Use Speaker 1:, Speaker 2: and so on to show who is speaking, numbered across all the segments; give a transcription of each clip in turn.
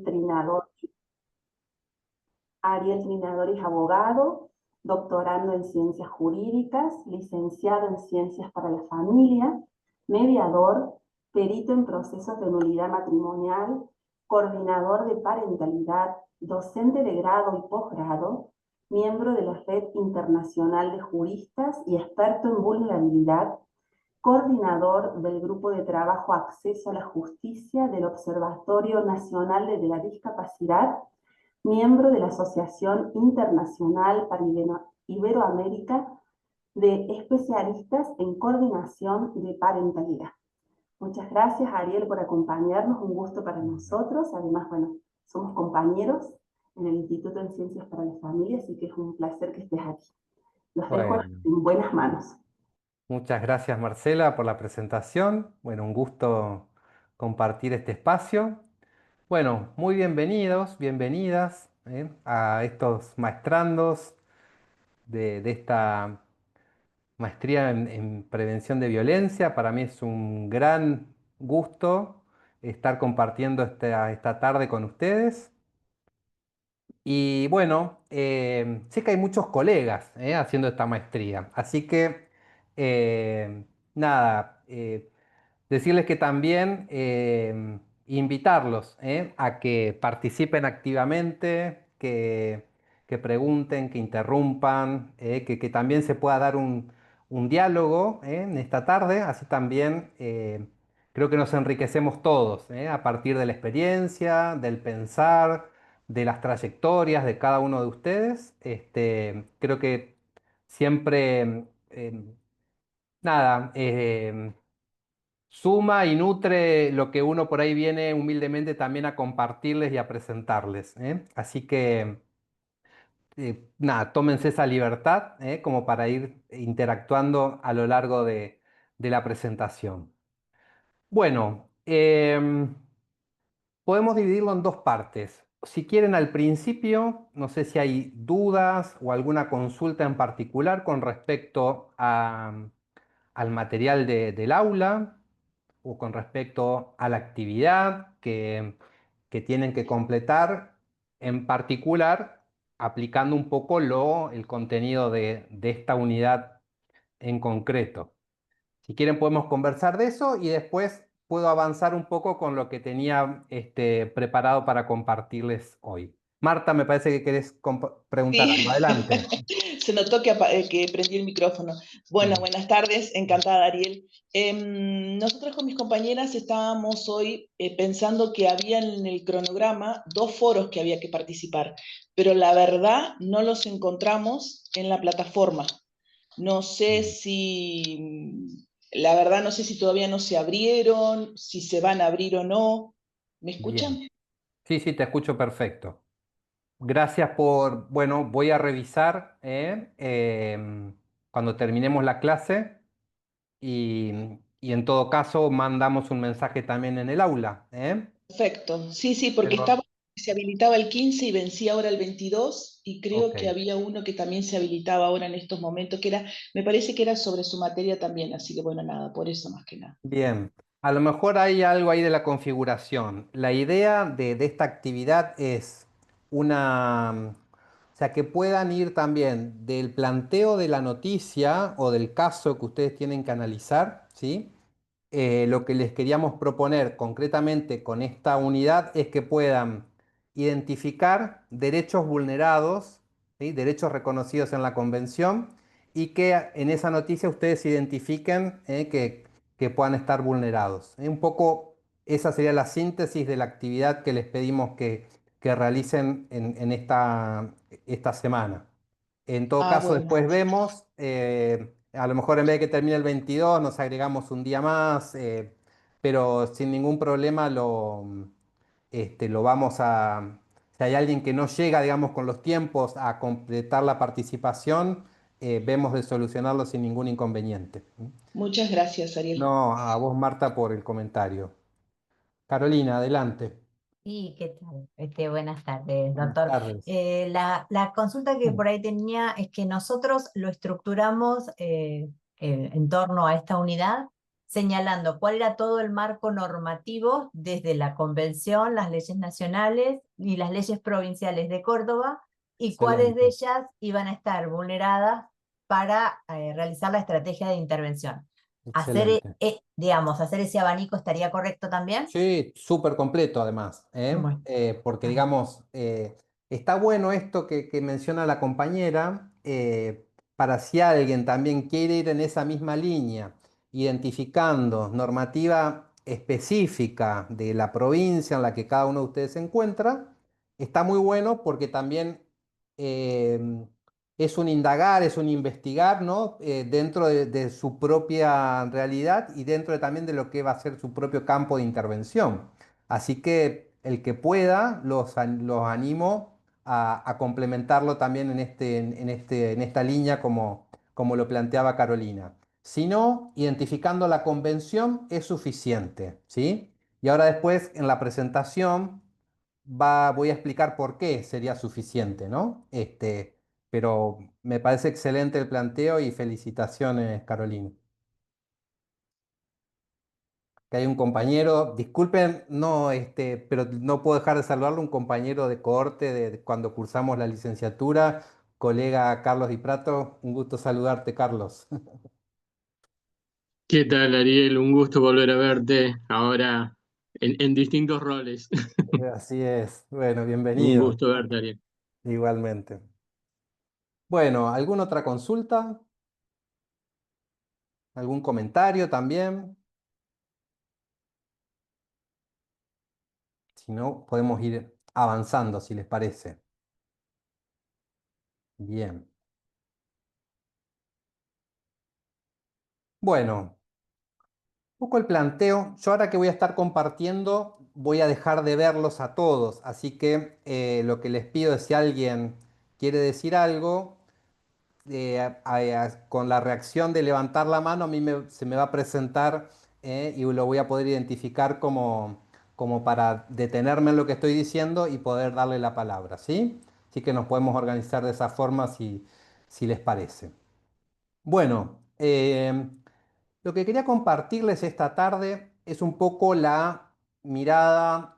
Speaker 1: Trinador. Ariel Trinador es abogado, doctorando en ciencias jurídicas, licenciado en ciencias para la familia, mediador, perito en procesos de nulidad matrimonial, coordinador de parentalidad, docente de grado y posgrado, miembro de la Red Internacional de Juristas y experto en vulnerabilidad, coordinador del Grupo de Trabajo Acceso a la Justicia del Observatorio Nacional de la Discapacidad, miembro de la Asociación Internacional para Iberoamérica de Especialistas en Coordinación de Parentalidad. Muchas gracias, Ariel, por acompañarnos, un gusto para nosotros. Además, bueno, somos compañeros en el Instituto de Ciencias para la Familia, así que es un placer que estés aquí. Los dejo
Speaker 2: Bueno,
Speaker 1: en buenas manos.
Speaker 2: muchas gracias Marcela por la presentación. Bueno, un gusto compartir este espacio. Bueno, muy bienvenidos, bienvenidas a estos maestrandos de esta maestría en prevención de violencia. Para mí es un gran gusto estar compartiendo esta tarde con ustedes. Y bueno, sé que hay muchos colegas haciendo esta maestría, así que nada, decirles que también invitarlos a que participen activamente, que pregunten, que interrumpan, que también se pueda dar un diálogo en esta tarde, así también creo que nos enriquecemos todos a partir de la experiencia, del pensar, de las trayectorias de cada uno de ustedes. Creo que siempre, nada, suma y nutre lo que uno por ahí viene humildemente también a compartirles y a presentarles, Así que, nada, tómense esa libertad, como para ir interactuando a lo largo de la presentación. Bueno, podemos dividirlo en dos partes. Si quieren al principio, no sé si hay dudas o alguna consulta en particular con respecto al material del aula o con respecto a la actividad que tienen que completar, en particular aplicando un poco el contenido de esta unidad en concreto. Si quieren podemos conversar de eso y después puedo avanzar un poco con lo que tenía preparado para compartirles hoy. Marta, me parece que querés preguntar algo.
Speaker 3: Sí,
Speaker 2: Adelante.
Speaker 3: se notó que prendí el micrófono. Bueno,
Speaker 2: Mm.
Speaker 3: buenas tardes, encantada Ariel. Nosotros con mis compañeras estábamos hoy pensando que había en el cronograma 2 foros que había que participar, pero la verdad no los encontramos en la plataforma. No sé
Speaker 2: Bien.
Speaker 3: si, la verdad no sé si todavía no se abrieron, si se van a abrir o no. ¿Me
Speaker 2: Bien.
Speaker 3: escuchan?
Speaker 2: Sí, sí, te escucho perfecto. Gracias por, bueno, voy a revisar cuando terminemos la clase y en todo caso mandamos un mensaje también en el aula.
Speaker 3: Perfecto, sí, sí, porque
Speaker 2: Pero,
Speaker 3: se habilitaba el 15 y vencía ahora el 22 y creo
Speaker 2: ok,
Speaker 3: que había uno que también se habilitaba ahora en estos momentos, que era, me parece que era sobre su materia también, así que bueno, nada, por eso más que nada.
Speaker 2: bien. A lo mejor hay algo ahí de la configuración. La idea de esta actividad es o sea, que puedan ir también del planteo de la noticia o del caso que ustedes tienen que analizar, ¿sí? Lo que les queríamos proponer concretamente con esta unidad es que puedan identificar derechos vulnerados, ¿sí? Derechos reconocidos en la Convención, y que en esa noticia ustedes identifiquen que puedan estar vulnerados. Un poco esa sería la síntesis de la actividad que les pedimos que realicen en esta semana. En todo
Speaker 3: Ah,
Speaker 2: caso,
Speaker 3: bueno,
Speaker 2: después vemos, a lo mejor en vez de que termine el 22, nos agregamos un día más, pero sin ningún problema lo vamos a... Si hay alguien que no llega, digamos, con los tiempos a completar la participación, vemos de solucionarlo sin ningún inconveniente.
Speaker 3: muchas gracias, Ariel.
Speaker 2: No, a vos, Marta, por el comentario. Carolina, adelante.
Speaker 4: Sí, ¿qué tal? Buenas tardes,
Speaker 2: Buenas
Speaker 4: doctor.
Speaker 2: tardes.
Speaker 4: La consulta que por ahí tenía es que nosotros lo estructuramos en torno a esta unidad señalando cuál era todo el marco normativo desde la Convención, las leyes nacionales y las leyes provinciales de Córdoba, y cuáles de
Speaker 2: Excelente,
Speaker 4: ellas iban a estar vulneradas para realizar la estrategia de intervención. Hacer,
Speaker 2: excelente.
Speaker 4: digamos, hacer ese abanico estaría correcto también.
Speaker 2: Sí, súper completo además, ¿eh?
Speaker 4: Bueno,
Speaker 2: Porque
Speaker 4: ajá.
Speaker 2: digamos, está bueno esto que menciona la compañera, para si alguien también quiere ir en esa misma línea, identificando normativa específica de la provincia en la que cada uno de ustedes se encuentra, está muy bueno porque también eh, es un indagar, es un investigar, ¿no? Dentro de su propia realidad y también de lo que va a ser su propio campo de intervención. Así que el que pueda, los animo a complementarlo también en esta línea como lo planteaba Carolina. Si no, identificando la convención es suficiente, ¿sí? Y ahora después en la presentación voy a explicar por qué sería suficiente, ¿no? Pero me parece excelente el planteo y felicitaciones, Carolina. Que hay un compañero, disculpen, no, pero no puedo dejar de saludarlo, un compañero de cohorte de cuando cursamos la licenciatura, colega Carlos Di Prato, un gusto saludarte, Carlos.
Speaker 5: ¿Qué tal, Ariel? Un gusto volver a verte ahora en distintos roles.
Speaker 2: Así es, bueno,
Speaker 5: Un
Speaker 2: bienvenido,
Speaker 5: gusto verte, Ariel.
Speaker 2: igualmente. Bueno, ¿alguna otra consulta? ¿Algún comentario también? Si no, podemos ir avanzando, si les parece. Bien. Bueno, un poco el planteo. Yo ahora que voy a estar compartiendo, voy a dejar de verlos a todos. Así que lo que les pido es si alguien quiere decir algo, con la reacción de levantar la mano, se me va a presentar y lo voy a poder identificar como para detenerme en lo que estoy diciendo y poder darle la palabra, ¿sí? Así que nos podemos organizar de esa forma si les parece. Bueno, lo que quería compartirles esta tarde es un poco la mirada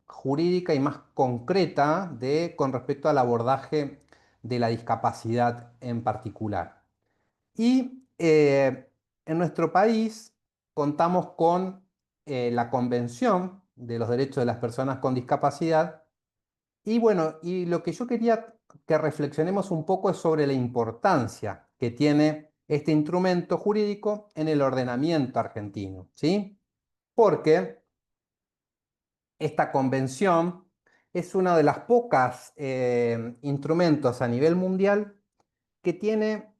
Speaker 2: jurídica y más concreta con respecto al abordaje de la discapacidad en particular. Y en nuestro país contamos con la Convención de los Derechos de las Personas con Discapacidad, y bueno, y lo que yo quería que reflexionemos un poco es sobre la importancia que tiene este instrumento jurídico en el ordenamiento argentino, ¿sí? Porque esta convención es uno de las pocas instrumentos a nivel mundial que tiene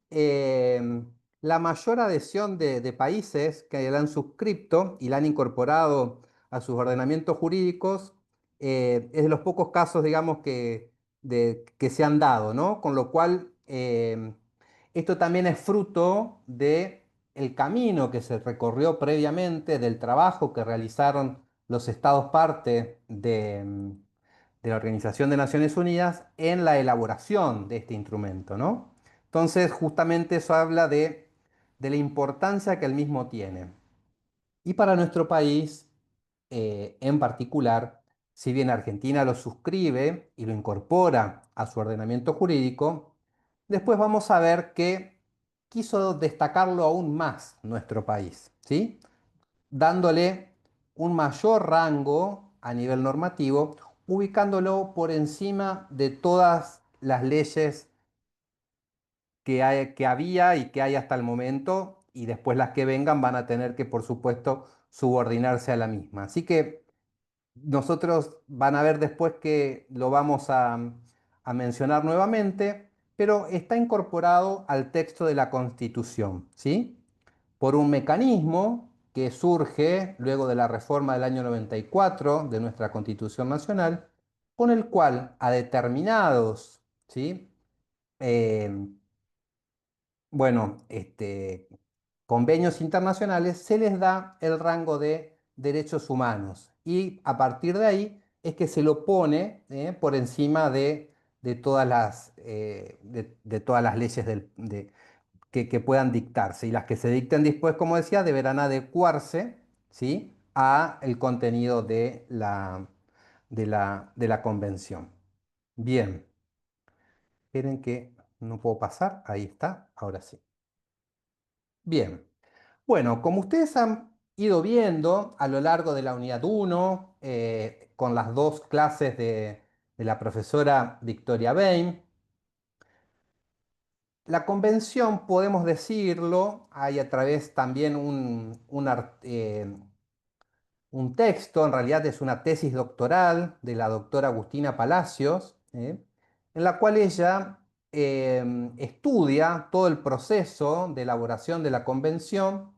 Speaker 2: la mayor adhesión de países que la han suscrito y la han incorporado a sus ordenamientos jurídicos. Es de los pocos casos, digamos, que se han dado, ¿no? Con lo cual, esto también es fruto de el camino que se recorrió previamente, del trabajo que realizaron los estados parte de la Organización de Naciones Unidas en la elaboración de este instrumento, ¿no? Entonces, justamente eso habla de la importancia que el mismo tiene. Y para nuestro país, en particular, si bien Argentina lo suscribe y lo incorpora a su ordenamiento jurídico, después vamos a ver que quiso destacarlo aún más nuestro país, ¿sí? Dándole un mayor rango a nivel normativo, ubicándolo por encima de todas las leyes que había y que hay hasta el momento, y después las que vengan van a tener que, por supuesto, subordinarse a la misma. Así que nosotros van a ver después que lo vamos a mencionar nuevamente, pero está incorporado al texto de la Constitución, ¿sí? Por un mecanismo que surge luego de la reforma del año 94 de nuestra Constitución Nacional, con el cual a determinados, ¿sí? Eh, bueno, convenios internacionales se les da el rango de derechos humanos, y a partir de ahí es que se lo pone por encima de todas las leyes que puedan dictarse. Y las que se dicten después, como decía, deberán adecuarse, ¿sí?, a el contenido de la convención. Bien. Esperen que no puedo pasar. Ahí está. Ahora sí. Bien. Bueno, como ustedes han ido viendo a lo largo de la unidad 1, con las dos clases de la profesora Victoria Bain, la convención, podemos decirlo, hay a través también un texto, en realidad es una tesis doctoral de la doctora Agustina Palacios, en la cual ella estudia todo el proceso de elaboración de la convención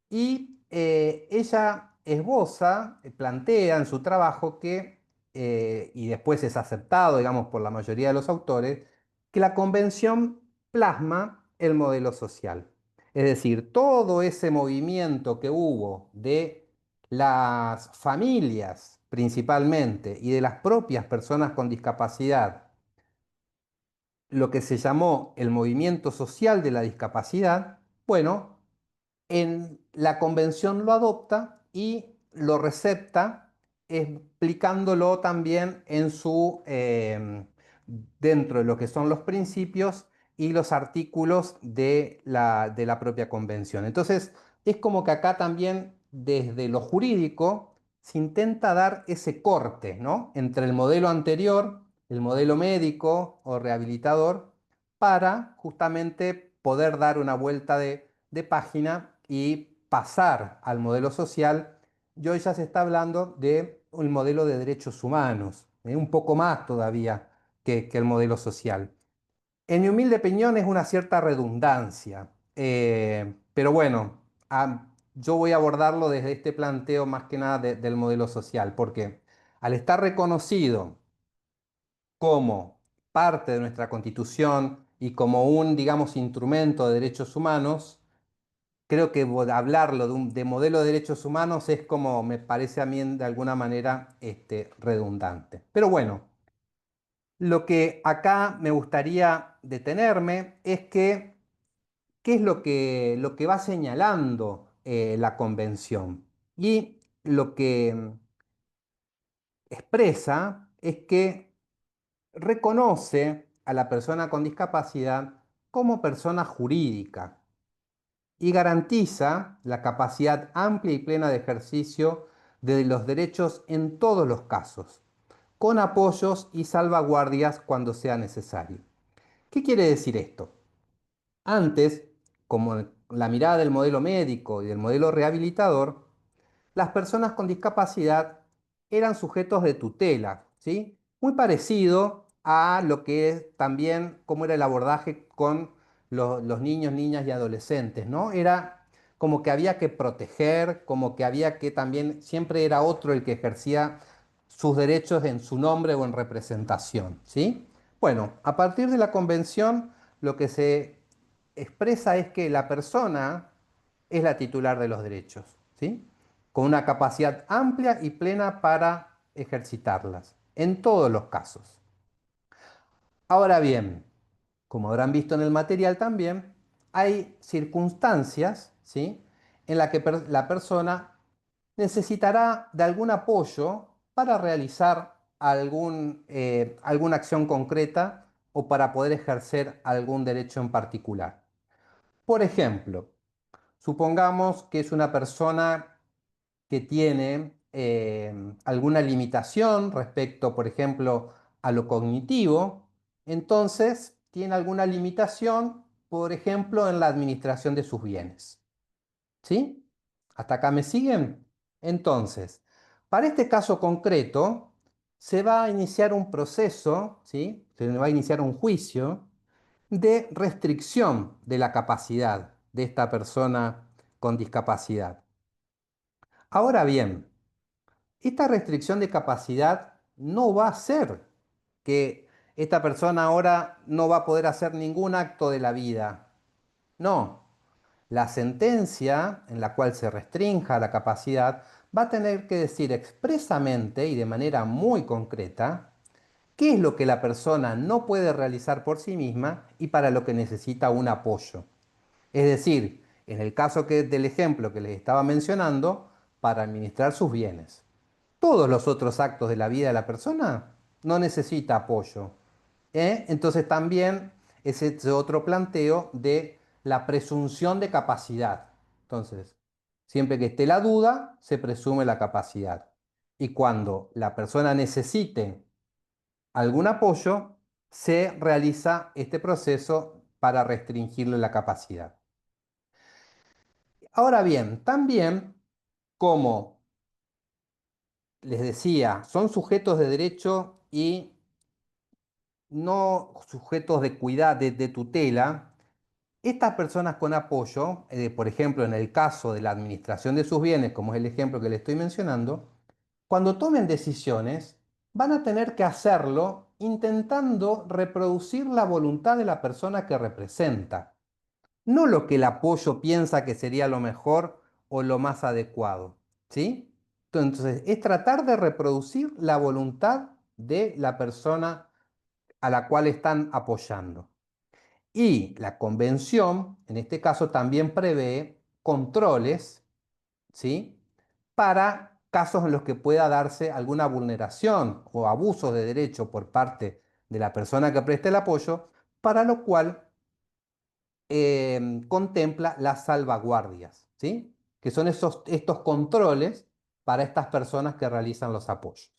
Speaker 2: y ella esboza, plantea en su trabajo que, y después es aceptado, digamos, por la mayoría de los autores, que la convención plasma el modelo social. Es decir, todo ese movimiento que hubo de las familias principalmente y de las propias personas con discapacidad, lo que se llamó el movimiento social de la discapacidad, bueno, en la convención lo adopta y lo recepta, explicándolo también en dentro de lo que son los principios y los artículos de la propia convención. Entonces, es como que acá también, desde lo jurídico, se intenta dar ese corte, ¿no?, entre el modelo anterior, el modelo médico o rehabilitador, para justamente poder dar una vuelta de página y pasar al modelo social. Y hoy ya se está hablando de un modelo de derechos humanos, un poco más todavía que el modelo social. En mi humilde opinión es una cierta redundancia, pero bueno, yo voy a abordarlo desde este planteo más que nada del modelo social, porque al estar reconocido como parte de nuestra Constitución y como un, digamos, instrumento de derechos humanos, creo que hablarlo de modelo de derechos humanos es como, me parece a mí de alguna manera redundante. Pero bueno, lo que acá me gustaría detenerme es que, ¿qué es lo que va señalando la convención? Y lo que expresa es que reconoce a la persona con discapacidad como persona jurídica y garantiza la capacidad amplia y plena de ejercicio de los derechos en todos los casos, con apoyos y salvaguardias cuando sea necesario. ¿Qué quiere decir esto? Antes, como la mirada del modelo médico y del modelo rehabilitador, las personas con discapacidad eran sujetos de tutela, ¿sí? Muy parecido a lo que es también cómo era el abordaje con los niños, niñas y adolescentes, ¿no? Era como que había que proteger, como que había que también, siempre era otro el que ejercía sus derechos en su nombre o en representación, ¿sí? Bueno, a partir de la convención, lo que se expresa es que la persona es la titular de los derechos, ¿sí?, con una capacidad amplia y plena para ejercitarlas, en todos los casos. Ahora bien, como habrán visto en el material también, hay circunstancias, ¿sí?, en las que la persona necesitará de algún apoyo para realizar alguna acción concreta o para poder ejercer algún derecho en particular. Por ejemplo, supongamos que es una persona que tiene alguna limitación respecto, por ejemplo, a lo cognitivo, entonces tiene alguna limitación, por ejemplo, en la administración de sus bienes. ¿Sí? ¿Hasta acá me siguen? Entonces, para este caso concreto, se va a iniciar un proceso, ¿sí?, se va a iniciar un juicio de restricción de la capacidad de esta persona con discapacidad. Ahora bien, esta restricción de capacidad no va a hacer que esta persona ahora no va a poder hacer ningún acto de la vida. No, la sentencia en la cual se restrinja la capacidad va a tener que decir expresamente y de manera muy concreta qué es lo que la persona no puede realizar por sí misma y para lo que necesita un apoyo. Es decir, en el caso del ejemplo que les estaba mencionando, para administrar sus bienes. Todos los otros actos de la vida de la persona no necesita apoyo. Entonces también es ese otro planteo de la presunción de capacidad. Entonces, siempre que esté la duda, se presume la capacidad. Y cuando la persona necesite algún apoyo, se realiza este proceso para restringirle la capacidad. Ahora bien, también, como les decía, son sujetos de derecho y no sujetos de cuidado, de tutela, estas personas con apoyo, por ejemplo, en el caso de la administración de sus bienes, como es el ejemplo que le estoy mencionando, cuando tomen decisiones, van a tener que hacerlo intentando reproducir la voluntad de la persona que representa, no lo que el apoyo piensa que sería lo mejor o lo más adecuado, ¿sí? Entonces, es tratar de reproducir la voluntad de la persona a la cual están apoyando. Y la convención, en este caso, también prevé controles, ¿sí? Para casos en los que pueda darse alguna vulneración o abuso de derecho por parte de la persona que preste el apoyo, para lo cual contempla las salvaguardias, ¿sí? Que son estos controles para estas personas que realizan los apoyos.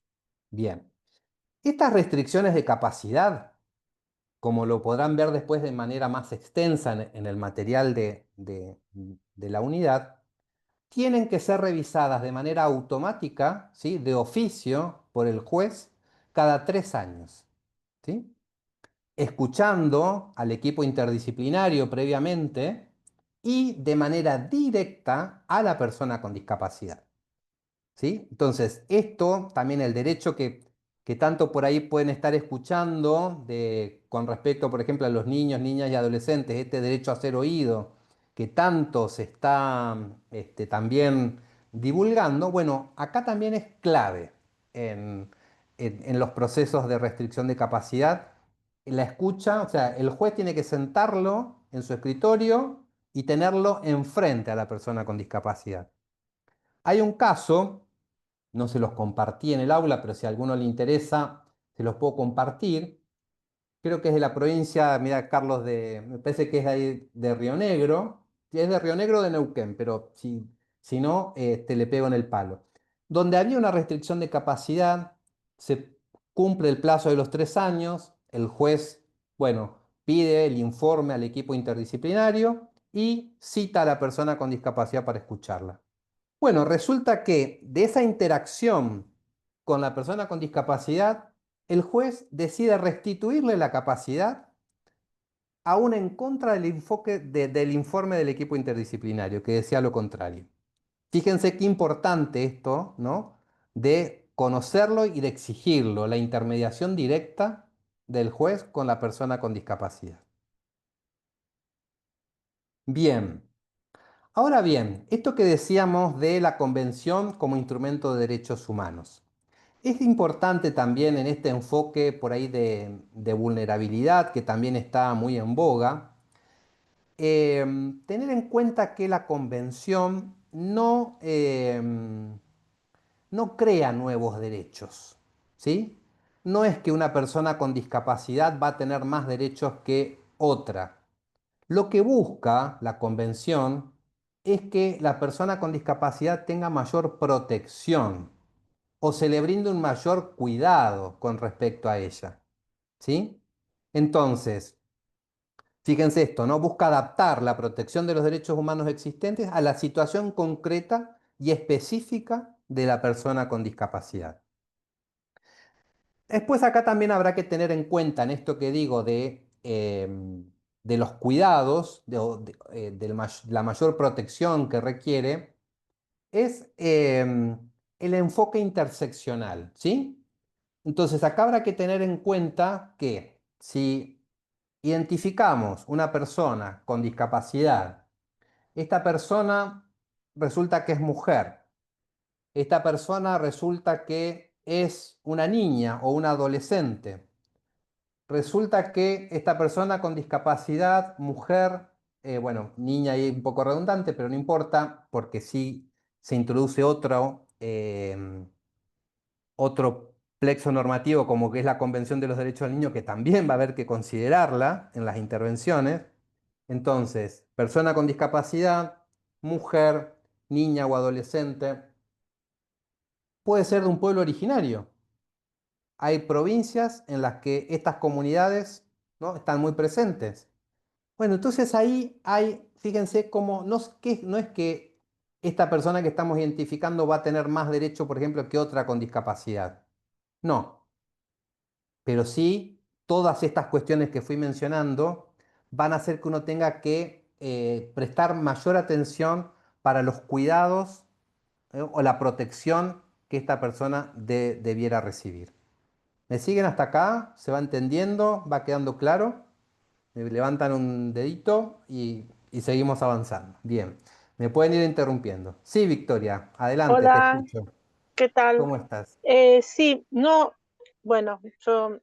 Speaker 2: Bien, estas restricciones de capacidad, como lo podrán ver después de manera más extensa en el material de la unidad, tienen que ser revisadas de manera automática, ¿sí? De oficio por el juez cada 3 años, ¿sí? Escuchando al equipo interdisciplinario previamente y de manera directa a la persona con discapacidad. ¿Sí? Entonces, esto también el derecho que tanto por ahí pueden estar escuchando con respecto, por ejemplo, a los niños, niñas y adolescentes, este derecho a ser oído, que tanto se está también divulgando, bueno, acá también es clave en los procesos de restricción de capacidad. La escucha, o sea, el juez tiene que sentarlo en su escritorio y tenerlo enfrente a la persona con discapacidad. Hay un caso, no se los compartí en el aula, pero si a alguno le interesa, se los puedo compartir. Creo que es de la provincia, mira, Carlos, me parece que es de ahí de Río Negro. Es de Río Negro o de Neuquén, pero si no, le pego en el palo. Donde había una restricción de capacidad, se cumple el plazo de los 3 años, el juez, bueno, pide el informe al equipo interdisciplinario y cita a la persona con discapacidad para escucharla. Bueno, resulta que de esa interacción con la persona con discapacidad, el juez decide restituirle la capacidad aún en contra del enfoque del informe del equipo interdisciplinario, que decía lo contrario. Fíjense qué importante esto, ¿no? De conocerlo y de exigirlo, la intermediación directa del juez con la persona con discapacidad. Bien. Ahora bien, esto que decíamos de la Convención como instrumento de derechos humanos. Es importante también en este enfoque por ahí de vulnerabilidad, que también está muy en boga, tener en cuenta que la Convención no crea nuevos derechos, ¿sí? No es que una persona con discapacidad va a tener más derechos que otra. Lo que busca la convención es que la persona con discapacidad tenga mayor protección o se le brinde un mayor cuidado con respecto a ella, ¿sí? Entonces, fíjense esto, ¿no? Busca adaptar la protección de los derechos humanos existentes a la situación concreta y específica de la persona con discapacidad. Después acá también habrá que tener en cuenta en esto que digo de los cuidados, la mayor protección que requiere, es el enfoque interseccional, ¿sí? Entonces acá habrá que tener en cuenta que si identificamos una persona con discapacidad, esta persona resulta que es mujer, esta persona resulta que es una niña o una adolescente. Resulta que esta persona con discapacidad, mujer, bueno, niña ahí un poco redundante, pero no importa, porque sí se introduce otro plexo normativo como que es la Convención de los Derechos del Niño, que también va a haber que considerarla en las intervenciones. Entonces, persona con discapacidad, mujer, niña o adolescente, puede ser de un pueblo originario. Hay provincias en las que estas comunidades, ¿no?, están muy presentes. Bueno, entonces ahí hay, fíjense cómo no es que esta persona que estamos identificando va a tener más derecho, por ejemplo, que otra con discapacidad. No, pero sí todas estas cuestiones que fui mencionando van a hacer que uno tenga que prestar mayor atención para los cuidados o la protección que esta persona debiera recibir. ¿Me siguen hasta acá? ¿Se va entendiendo? ¿Va quedando claro? Me levantan un dedito y seguimos avanzando. Bien, me pueden ir interrumpiendo. Sí, Victoria, adelante, te
Speaker 6: Hola,
Speaker 2: escucho.
Speaker 6: ¿qué tal?
Speaker 2: ¿Cómo estás?
Speaker 6: Sí, no, bueno, yo,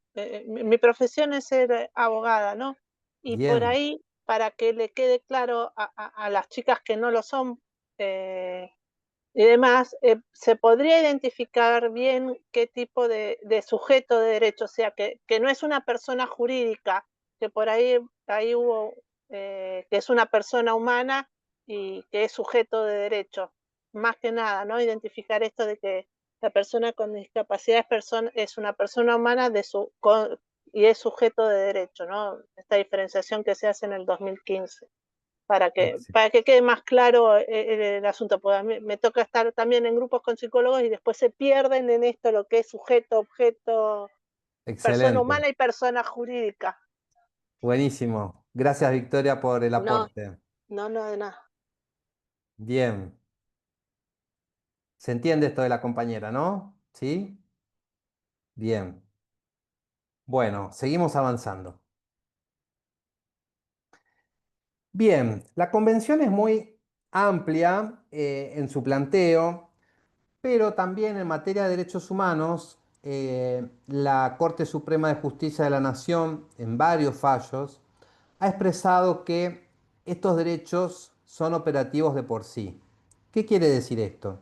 Speaker 6: mi profesión es ser abogada, ¿no? Y por
Speaker 2: Bien,
Speaker 6: ahí, para que le quede claro a las chicas que no lo son y demás, se podría identificar bien qué tipo de sujeto de derecho, o sea, que no es una persona jurídica, que por ahí hubo, que es una persona humana y que es sujeto de derecho. Más que nada, ¿no? Identificar esto de que la persona con discapacidad es una persona humana y es sujeto de derecho, ¿no? Esta diferenciación que se hace en el 2015
Speaker 2: excelente.
Speaker 6: para que quede más claro el asunto, porque a mí me toca estar también en grupos con psicólogos y después se pierden en esto lo que es sujeto, objeto, persona
Speaker 2: Excelente.
Speaker 6: humana y persona jurídica.
Speaker 2: Buenísimo. Gracias, Victoria, por el
Speaker 6: No,
Speaker 2: aporte.
Speaker 6: no, de nada.
Speaker 2: Bien. ¿Se entiende esto de la compañera, no? ¿Sí? Bien. Bueno, seguimos avanzando. Bien, la convención es muy amplia en su planteo, pero también en materia de derechos humanos, la Corte Suprema de Justicia de la Nación, en varios fallos, ha expresado que estos derechos son operativos de por sí. ¿Qué quiere decir esto?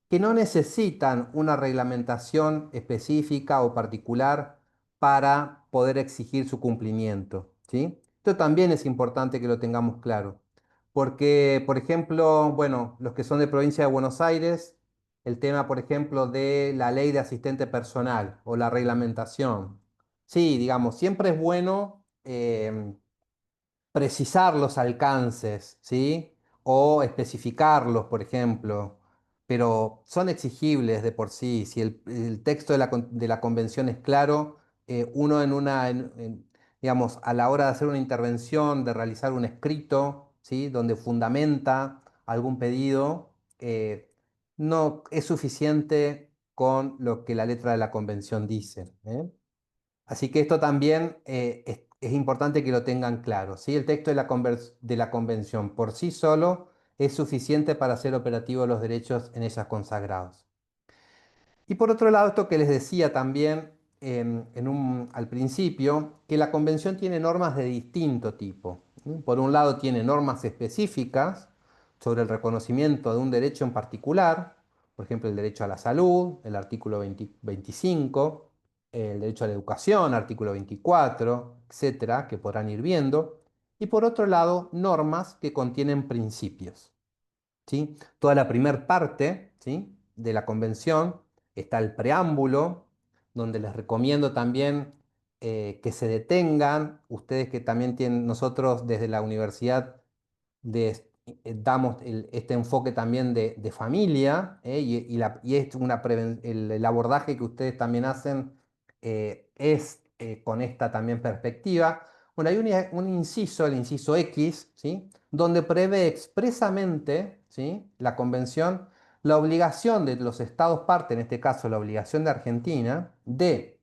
Speaker 2: Que no necesitan una reglamentación específica o particular para poder exigir su cumplimiento, ¿sí? Esto también es importante que lo tengamos claro, porque, por ejemplo, bueno, los que son de provincia de Buenos Aires, el tema, por ejemplo, de la ley de asistente personal o la reglamentación. Sí, digamos, siempre es bueno precisar los alcances, ¿sí? O especificarlos, por ejemplo, pero son exigibles de por sí. Si el texto de la convención es claro, uno digamos, a la hora de hacer una intervención, de realizar un escrito, ¿sí?, donde fundamenta algún pedido, no es suficiente con lo que la letra de la convención dice, ¿eh? Así que esto también es importante que lo tengan claro, ¿sí? El texto de la convención por sí solo es suficiente para hacer operativos los derechos en ellas consagrados. Y por otro lado, esto que les decía también al principio, que la convención tiene normas de distinto tipo, ¿sí? Por un lado tiene normas específicas sobre el reconocimiento de un derecho en particular, por ejemplo, el derecho a la salud, el artículo 25, el derecho a la educación, artículo 24, etcétera, que podrán ir viendo. Y por otro lado, normas que contienen principios, ¿sí? Toda la primer parte, ¿sí?, de la convención está el preámbulo, donde les recomiendo también que se detengan, ustedes que también tienen, nosotros desde la universidad damos este enfoque también de familia, y es el abordaje que ustedes también hacen es con esta también perspectiva. Bueno, hay un inciso, el inciso X, ¿sí?, donde prevé expresamente, ¿sí?, la convención la obligación de los estados parte, en este caso la obligación de Argentina, de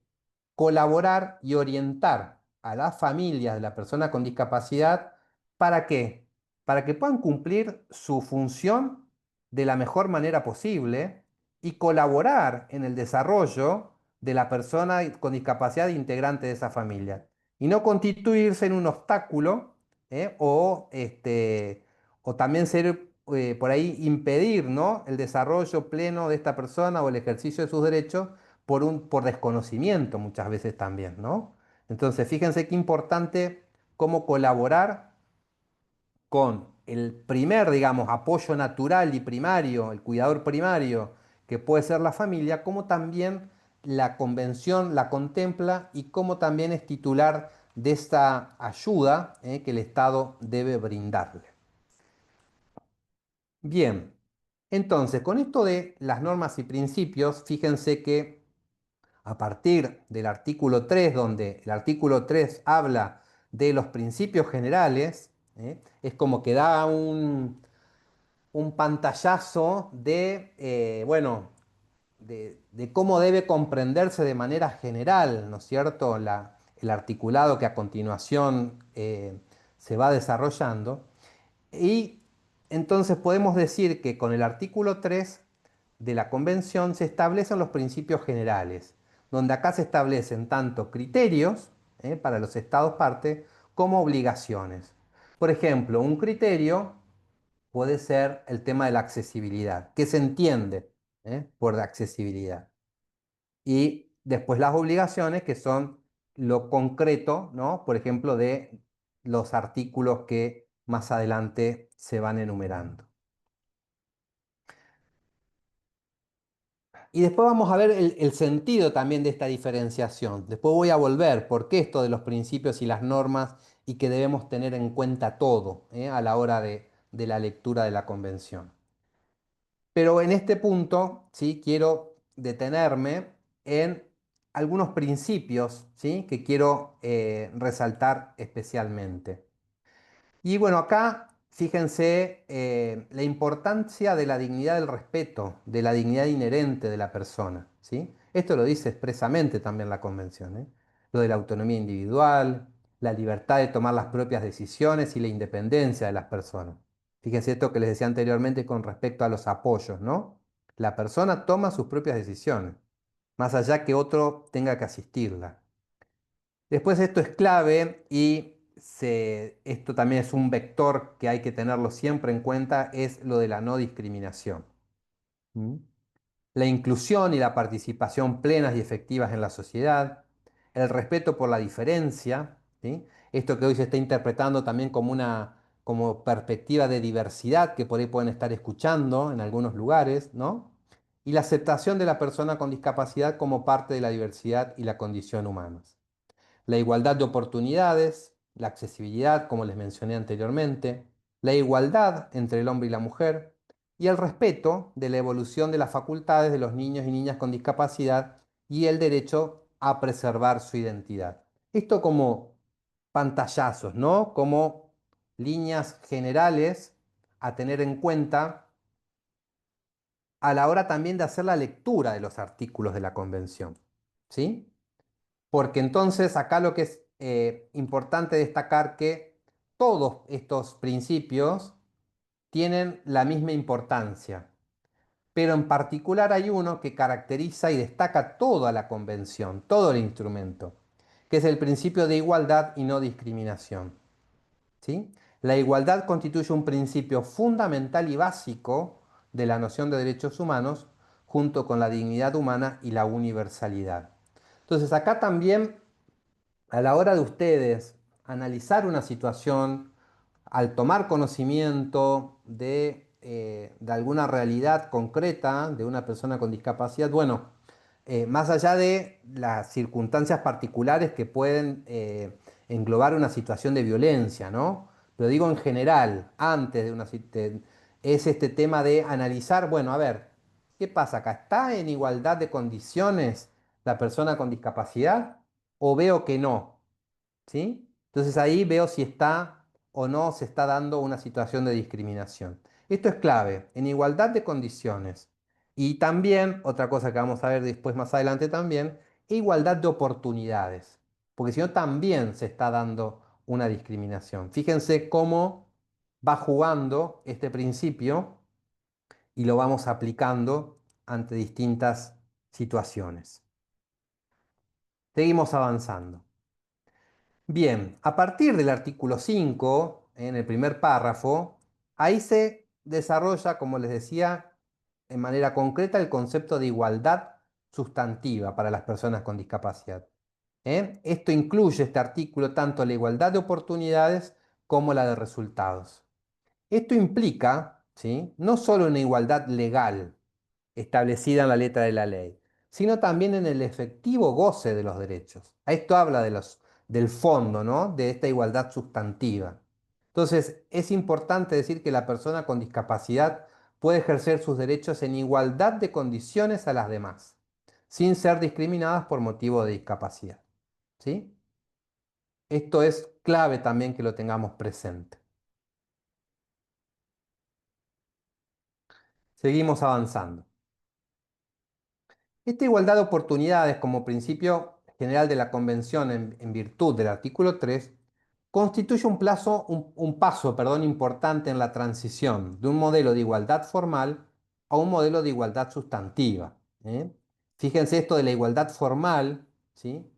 Speaker 2: colaborar y orientar a las familias de la persona con discapacidad. ¿Para qué? Para que puedan cumplir su función de la mejor manera posible y colaborar en el desarrollo de la persona con discapacidad integrante de esa familia. Y no constituirse en un obstáculo o también ser, por ahí impedir, ¿no?, el desarrollo pleno de esta persona o el ejercicio de sus derechos por desconocimiento muchas veces también, ¿no? Entonces, fíjense qué importante cómo colaborar con el primer, digamos, apoyo natural y primario, el cuidador primario, que puede ser la familia, como también la convención la contempla y como también es titular de esta ayuda, que el Estado debe brindarle. Bien, entonces, con esto de las normas y principios, fíjense que a partir del artículo 3, donde el artículo 3 habla de los principios generales, es como que da un pantallazo de, bueno, de cómo debe comprenderse de manera general, ¿no es cierto?, el articulado que a continuación se va desarrollando. Y entonces podemos decir que con el artículo 3 de la Convención se establecen los principios generales, donde acá se establecen tanto criterios para los Estados partes como obligaciones. Por ejemplo, un criterio puede ser el tema de la accesibilidad. ¿Qué se entiende por la accesibilidad? Y después las obligaciones, que son lo concreto, ¿no?, por ejemplo, de los artículos que más adelante se van enumerando. Y después vamos a ver el sentido también de esta diferenciación. Después voy a volver por qué esto de los principios y las normas y que debemos tener en cuenta todo a la hora de la lectura de la Convención. Pero en este punto, ¿sí?, quiero detenerme en algunos principios, ¿sí?, que quiero resaltar especialmente. Y bueno, acá fíjense la importancia de la dignidad del respeto, de la dignidad inherente de la persona, ¿sí? Esto lo dice expresamente también la Convención, ¿eh? Lo de la autonomía individual, la libertad de tomar las propias decisiones y la independencia de las personas. Fíjense esto que les decía anteriormente con respecto a los apoyos, ¿no? La persona toma sus propias decisiones, más allá que otro tenga que asistirla. Después esto es clave y esto también es un vector que hay que tenerlo siempre en cuenta, es lo de la no discriminación. ¿Mm? La inclusión y la participación plenas y efectivas en la sociedad, el respeto por la diferencia, ¿sí? Esto que hoy se está interpretando también como perspectiva de diversidad que por ahí pueden estar escuchando en algunos lugares, ¿no? Y la aceptación de la persona con discapacidad como parte de la diversidad y la condición humana. La igualdad de oportunidades, la accesibilidad, como les mencioné anteriormente, la igualdad entre el hombre y la mujer y el respeto de la evolución de las facultades de los niños y niñas con discapacidad y el derecho a preservar su identidad. Esto como pantallazos, ¿no? Como líneas generales a tener en cuenta a la hora también de hacer la lectura de los artículos de la Convención, ¿sí? Porque entonces acá lo que es importante destacar que todos estos principios tienen la misma importancia, pero en particular hay uno que caracteriza y destaca toda la convención, todo el instrumento, que es el principio de igualdad y no discriminación. ¿Sí? La igualdad constituye un principio fundamental y básico de la noción de derechos humanos, junto con la dignidad humana y la universalidad. Entonces acá también a la hora de ustedes analizar una situación, al tomar conocimiento de alguna realidad concreta de una persona con discapacidad, bueno, más allá de las circunstancias particulares que pueden englobar una situación de violencia, ¿no? Pero digo en general, antes de es este tema de analizar, bueno, a ver, ¿qué pasa acá? ¿Está en igualdad de condiciones la persona con discapacidad? ¿O veo que no? ¿Sí? Entonces ahí veo si está o no se está dando una situación de discriminación. Esto es clave, en igualdad de condiciones. Y también, otra cosa que vamos a ver después más adelante también, igualdad de oportunidades. Porque si no, también se está dando una discriminación. Fíjense cómo va jugando este principio y lo vamos aplicando ante distintas situaciones. Seguimos avanzando. Bien, a partir del artículo 5, en el primer párrafo, ahí se desarrolla, como les decía, en manera concreta el concepto de igualdad sustantiva para las personas con discapacidad. Esto incluye, este artículo, tanto la igualdad de oportunidades como la de resultados. Esto implica, ¿sí?, no solo una igualdad legal establecida en la letra de la ley, sino también en el efectivo goce de los derechos. A esto habla del fondo, ¿no?, de esta igualdad sustantiva. Entonces, es importante decir que la persona con discapacidad puede ejercer sus derechos en igualdad de condiciones a las demás, sin ser discriminadas por motivo de discapacidad. ¿Sí? Esto es clave también que lo tengamos presente. Seguimos avanzando. Esta igualdad de oportunidades como principio general de la Convención en virtud del artículo 3 constituye un paso, importante en la transición de un modelo de igualdad formal a un modelo de igualdad sustantiva. Fíjense esto de la igualdad formal, ¿sí?,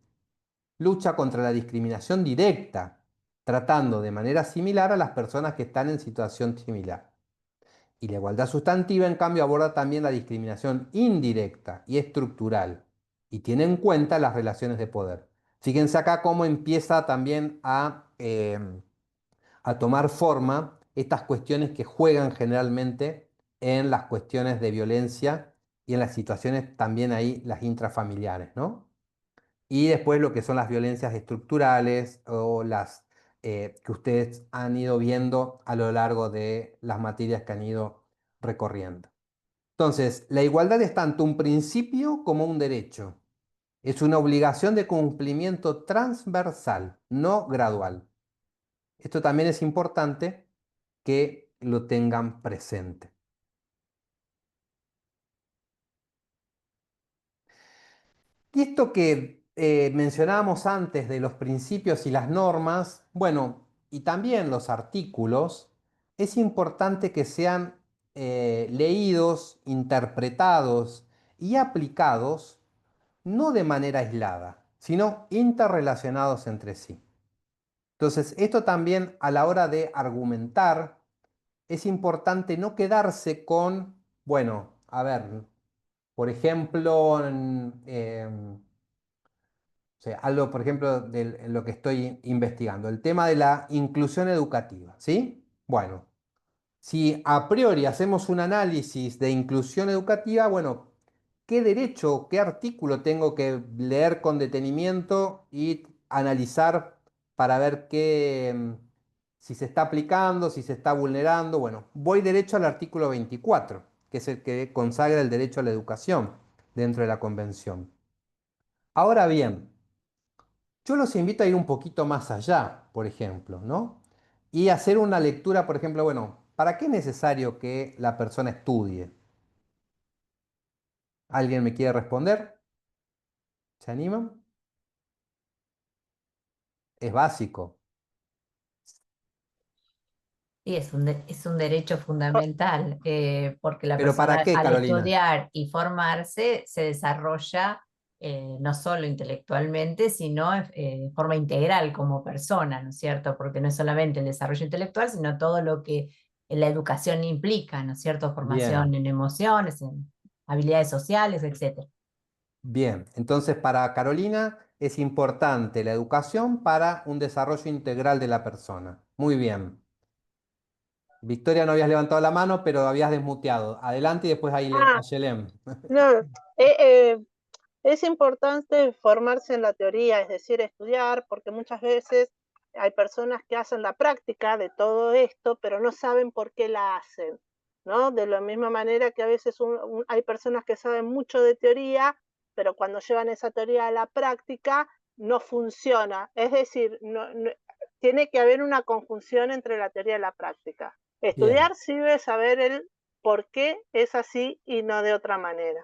Speaker 2: lucha contra la discriminación directa, tratando de manera similar a las personas que están en situación similar. Y la igualdad sustantiva, en cambio, aborda también la discriminación indirecta y estructural y tiene en cuenta las relaciones de poder. Fíjense acá cómo empieza también a tomar forma estas cuestiones que juegan generalmente en las cuestiones de violencia y en las situaciones también ahí, las intrafamiliares, ¿no? Y después lo que son las violencias estructurales o las que ustedes han ido viendo a lo largo de las materias que han ido recorriendo. Entonces, la igualdad es tanto un principio como un derecho. Es una obligación de cumplimiento transversal, no gradual. Esto también es importante que lo tengan presente. Y esto que mencionábamos antes de los principios y las normas, bueno, y también los artículos, es importante que sean leídos, interpretados y aplicados no de manera aislada, sino interrelacionados entre sí. Entonces, esto también a la hora de argumentar, es importante no quedarse con, bueno, a ver, por ejemplo, o sea, algo, por ejemplo, de lo que estoy investigando, el tema de la inclusión educativa, ¿sí? Bueno, si a priori hacemos un análisis de inclusión educativa, bueno, ¿qué derecho, qué artículo tengo que leer con detenimiento y analizar para ver si se está aplicando, si se está vulnerando? Bueno, voy derecho al artículo 24, que es el que consagra el derecho a la educación dentro de la Convención. Ahora bien, yo los invito a ir un poquito más allá, por ejemplo, ¿no? Y hacer una lectura, por ejemplo, bueno, ¿para qué es necesario que la persona estudie? ¿Alguien me quiere responder? ¿Se animan? Es básico.
Speaker 4: Sí, es un derecho fundamental, porque la
Speaker 2: ¿Pero para
Speaker 4: persona
Speaker 2: qué,
Speaker 4: al
Speaker 2: Carolina?
Speaker 4: estudiar y formarse se desarrolla no solo intelectualmente, sino de forma integral como persona, ¿no es cierto? Porque no es solamente el desarrollo intelectual, sino todo lo que la educación implica, ¿no es cierto? Formación
Speaker 2: Bien,
Speaker 4: en emociones, en habilidades sociales, etcétera.
Speaker 2: bien. Entonces, para Carolina es importante la educación para un desarrollo integral de la persona. Muy bien. Victoria, no habías levantado la mano, pero habías desmuteado. Adelante y después
Speaker 6: Ah,
Speaker 2: Ayelem.
Speaker 6: no, eh, es importante formarse en la teoría, es decir, estudiar, porque muchas veces hay personas que hacen la práctica de todo esto, pero no saben por qué la hacen, ¿no? De la misma manera que a veces hay personas que saben mucho de teoría, pero cuando llevan esa teoría a la práctica no funciona. Es decir, tiene que haber una conjunción entre la teoría y la práctica.
Speaker 2: Bien,
Speaker 6: Estudiar sirve saber el por qué es así y no de otra manera.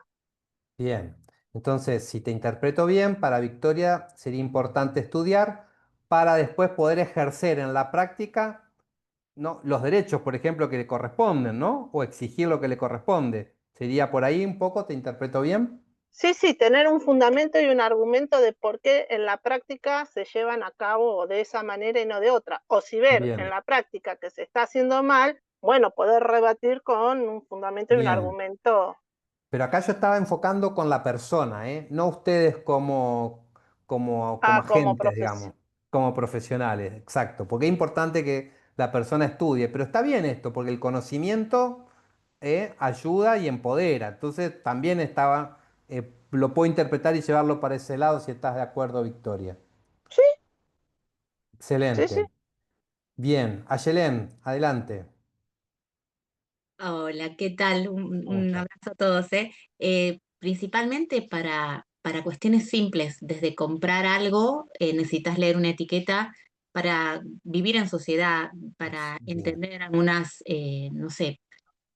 Speaker 2: bien. Entonces, si te interpreto bien, para Victoria sería importante estudiar para después poder ejercer en la práctica, ¿no?, los derechos, por ejemplo, que le corresponden, ¿no? O exigir lo que le corresponde. ¿Sería por ahí un poco? ¿Te interpreto bien?
Speaker 6: Sí, sí, tener un fundamento y un argumento de por qué en la práctica se llevan a cabo de esa manera y no de otra. O si ver en
Speaker 2: Bien,
Speaker 6: la práctica que se está haciendo mal, bueno, poder rebatir con un fundamento y un
Speaker 2: bien.
Speaker 6: argumento.
Speaker 2: Pero acá yo estaba enfocando con la persona, ¿eh? No ustedes como
Speaker 6: Como
Speaker 2: agentes,
Speaker 6: profesión.
Speaker 2: digamos, como profesionales, exacto. Porque es importante que la persona estudie, pero está bien esto, porque el conocimiento ayuda y empodera. Entonces también lo puedo interpretar y llevarlo para ese lado si estás de acuerdo, Victoria.
Speaker 6: Sí, sí, sí.
Speaker 2: Excelente. Bien, Ayelén, adelante.
Speaker 7: Hola, ¿qué tal?
Speaker 2: ¿Cómo
Speaker 7: Un
Speaker 2: estás?
Speaker 7: abrazo a todos, ¿eh? Principalmente para cuestiones simples, desde comprar algo, necesitas leer una etiqueta para vivir en sociedad, para
Speaker 2: Bien,
Speaker 7: entender algunas, no sé,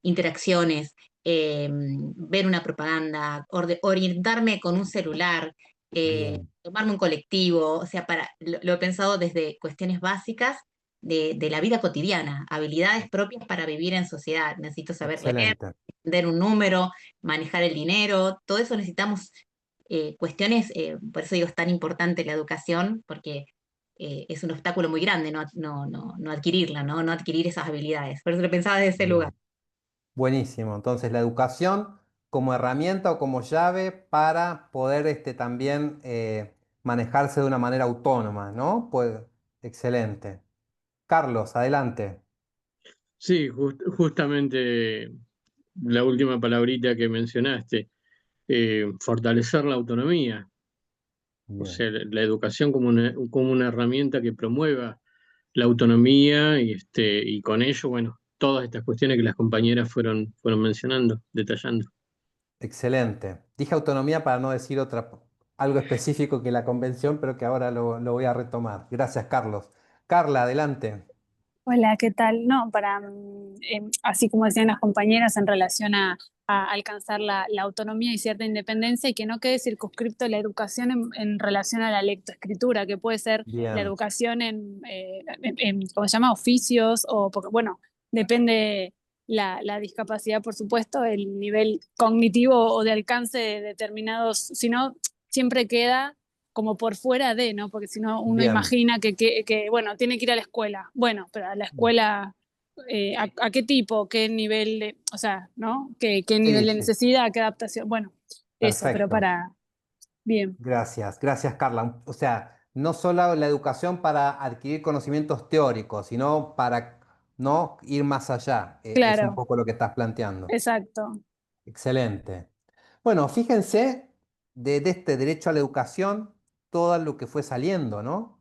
Speaker 7: interacciones, ver una propaganda, orientarme con un celular,
Speaker 2: bien,
Speaker 7: tomarme un colectivo, o sea, lo he pensado desde cuestiones básicas de la vida cotidiana, habilidades propias para vivir en sociedad. Necesito saber leer,
Speaker 2: excelente.
Speaker 7: entender un número, manejar el dinero, todo eso necesitamos cuestiones, por eso digo, es tan importante la educación, porque es un obstáculo muy grande no adquirirla, no adquirir esas habilidades. Por eso lo pensaba desde ese lugar.
Speaker 2: Bien. Buenísimo. Entonces, la educación como herramienta o como llave para poder también manejarse de una manera autónoma, ¿no? Pues, excelente. Carlos, adelante.
Speaker 5: Sí, justamente la última palabrita que mencionaste, fortalecer la autonomía, o
Speaker 2: Bien,
Speaker 5: sea, la educación como una herramienta que promueva la autonomía y con ello, bueno, todas estas cuestiones que las compañeras fueron mencionando, detallando.
Speaker 2: excelente. Dije autonomía para no decir algo específico que la convención, pero que ahora lo voy a retomar. Gracias, Carlos. Carla, adelante.
Speaker 8: Hola, ¿qué tal? No, así como decían las compañeras en relación a alcanzar la autonomía y cierta independencia y que no quede circunscripto la educación en relación a la lectoescritura, que puede ser la
Speaker 2: Bien,
Speaker 8: educación ¿cómo se llama? Oficios o, porque, bueno, depende la discapacidad, por supuesto, el nivel cognitivo o de alcance de determinados, si no, siempre queda como por fuera de, ¿no? Porque si no, uno
Speaker 2: bien.
Speaker 8: imagina bueno, tiene que ir a la escuela. Bueno, pero a la escuela, ¿a qué tipo? ¿Qué nivel de, o sea, ¿no? ¿Qué
Speaker 2: Sí,
Speaker 8: nivel de
Speaker 2: sí.
Speaker 8: necesidad? ¿Qué adaptación? Bueno, eso, pero
Speaker 2: Perfecto.
Speaker 8: bien,
Speaker 2: Gracias, gracias Carla. O sea, no solo la educación para adquirir conocimientos teóricos, sino para no ir más allá. Es un
Speaker 8: claro,
Speaker 2: poco lo que estás planteando.
Speaker 8: exacto.
Speaker 2: Excelente. Bueno, fíjense de este derecho a la educación, todo lo que fue saliendo, ¿no?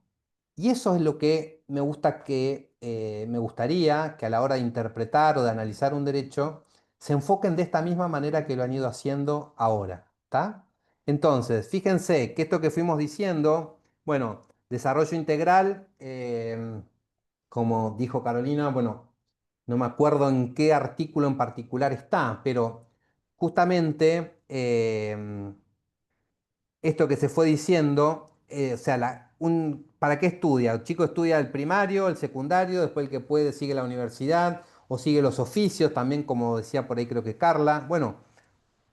Speaker 2: Y eso es lo que me gustaría que a la hora de interpretar o de analizar un derecho, se enfoquen de esta misma manera que lo han ido haciendo ahora, ¿está? Entonces, fíjense que esto que fuimos diciendo, bueno, desarrollo integral, como dijo Carolina, bueno, no me acuerdo en qué artículo en particular está, pero justamente esto que se fue diciendo, o sea, ¿para qué estudia? El chico estudia el primario, el secundario, después el que puede sigue la universidad o sigue los oficios, también como decía por ahí creo que Carla. Bueno,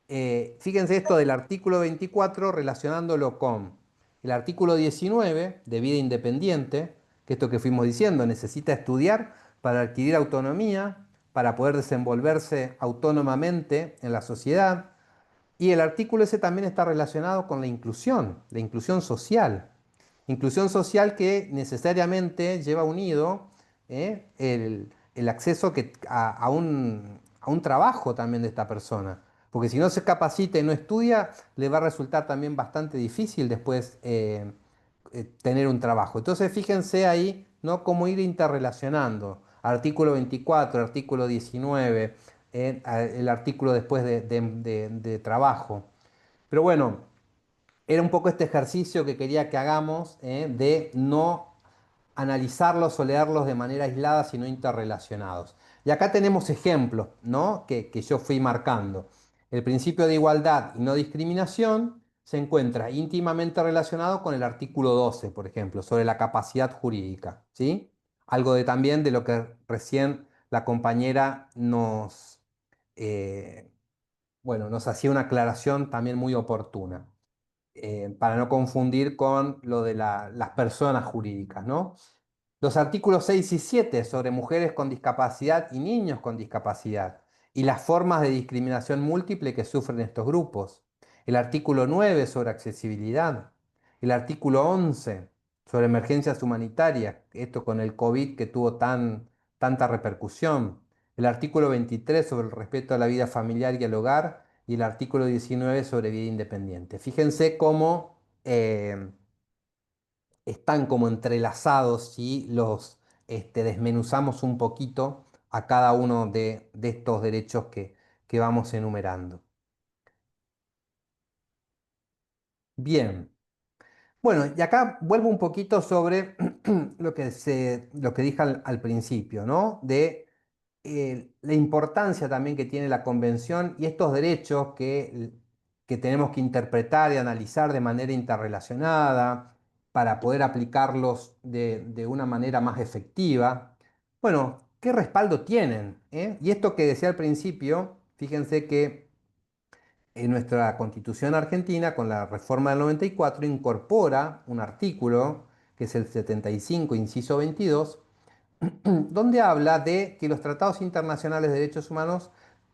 Speaker 2: fíjense esto del artículo 24 relacionándolo con el artículo 19 de vida independiente, que esto que fuimos diciendo, necesita estudiar para adquirir autonomía, para poder desenvolverse autónomamente en la sociedad. Y el artículo ese también está relacionado con la inclusión social. Inclusión social que necesariamente lleva unido el acceso a un trabajo también de esta persona. Porque si no se capacita y no estudia, le va a resultar también bastante difícil después tener un trabajo. Entonces fíjense ahí, ¿no? Cómo ir interrelacionando. Artículo 24, artículo 19, el artículo después de trabajo. Pero bueno, era un poco este ejercicio que quería que hagamos, de no analizarlos o leerlos de manera aislada, sino interrelacionados. Y acá tenemos ejemplos, ¿no? Que yo fui marcando. El principio de igualdad y no discriminación se encuentra íntimamente relacionado con el artículo 12, por ejemplo, sobre la capacidad jurídica, ¿sí? Algo también de lo que recién la compañera eh, bueno, nos hacía una aclaración también muy oportuna, para no confundir con lo de las personas jurídicas, ¿no? Los artículos 6 y 7 sobre mujeres con discapacidad y niños con discapacidad y las formas de discriminación múltiple que sufren estos grupos. El artículo 9 sobre accesibilidad. El artículo 11 sobre emergencias humanitarias, esto con el COVID que tuvo tanta repercusión. El artículo 23 sobre el respeto a la vida familiar y al hogar. Y el artículo 19 sobre vida independiente. Fíjense cómo están como entrelazados si los desmenuzamos un poquito a cada uno de estos derechos que vamos enumerando. Bien, bueno, y acá vuelvo un poquito sobre lo que dije al principio, ¿no? De la importancia también que tiene la convención y estos derechos que tenemos que interpretar y analizar de manera interrelacionada para poder aplicarlos de una manera más efectiva. Bueno, ¿qué respaldo tienen? Y esto que decía al principio, fíjense que en nuestra Constitución argentina, con la reforma del 94, incorpora un artículo, que es el 75, inciso 22, donde habla de que los tratados internacionales de derechos humanos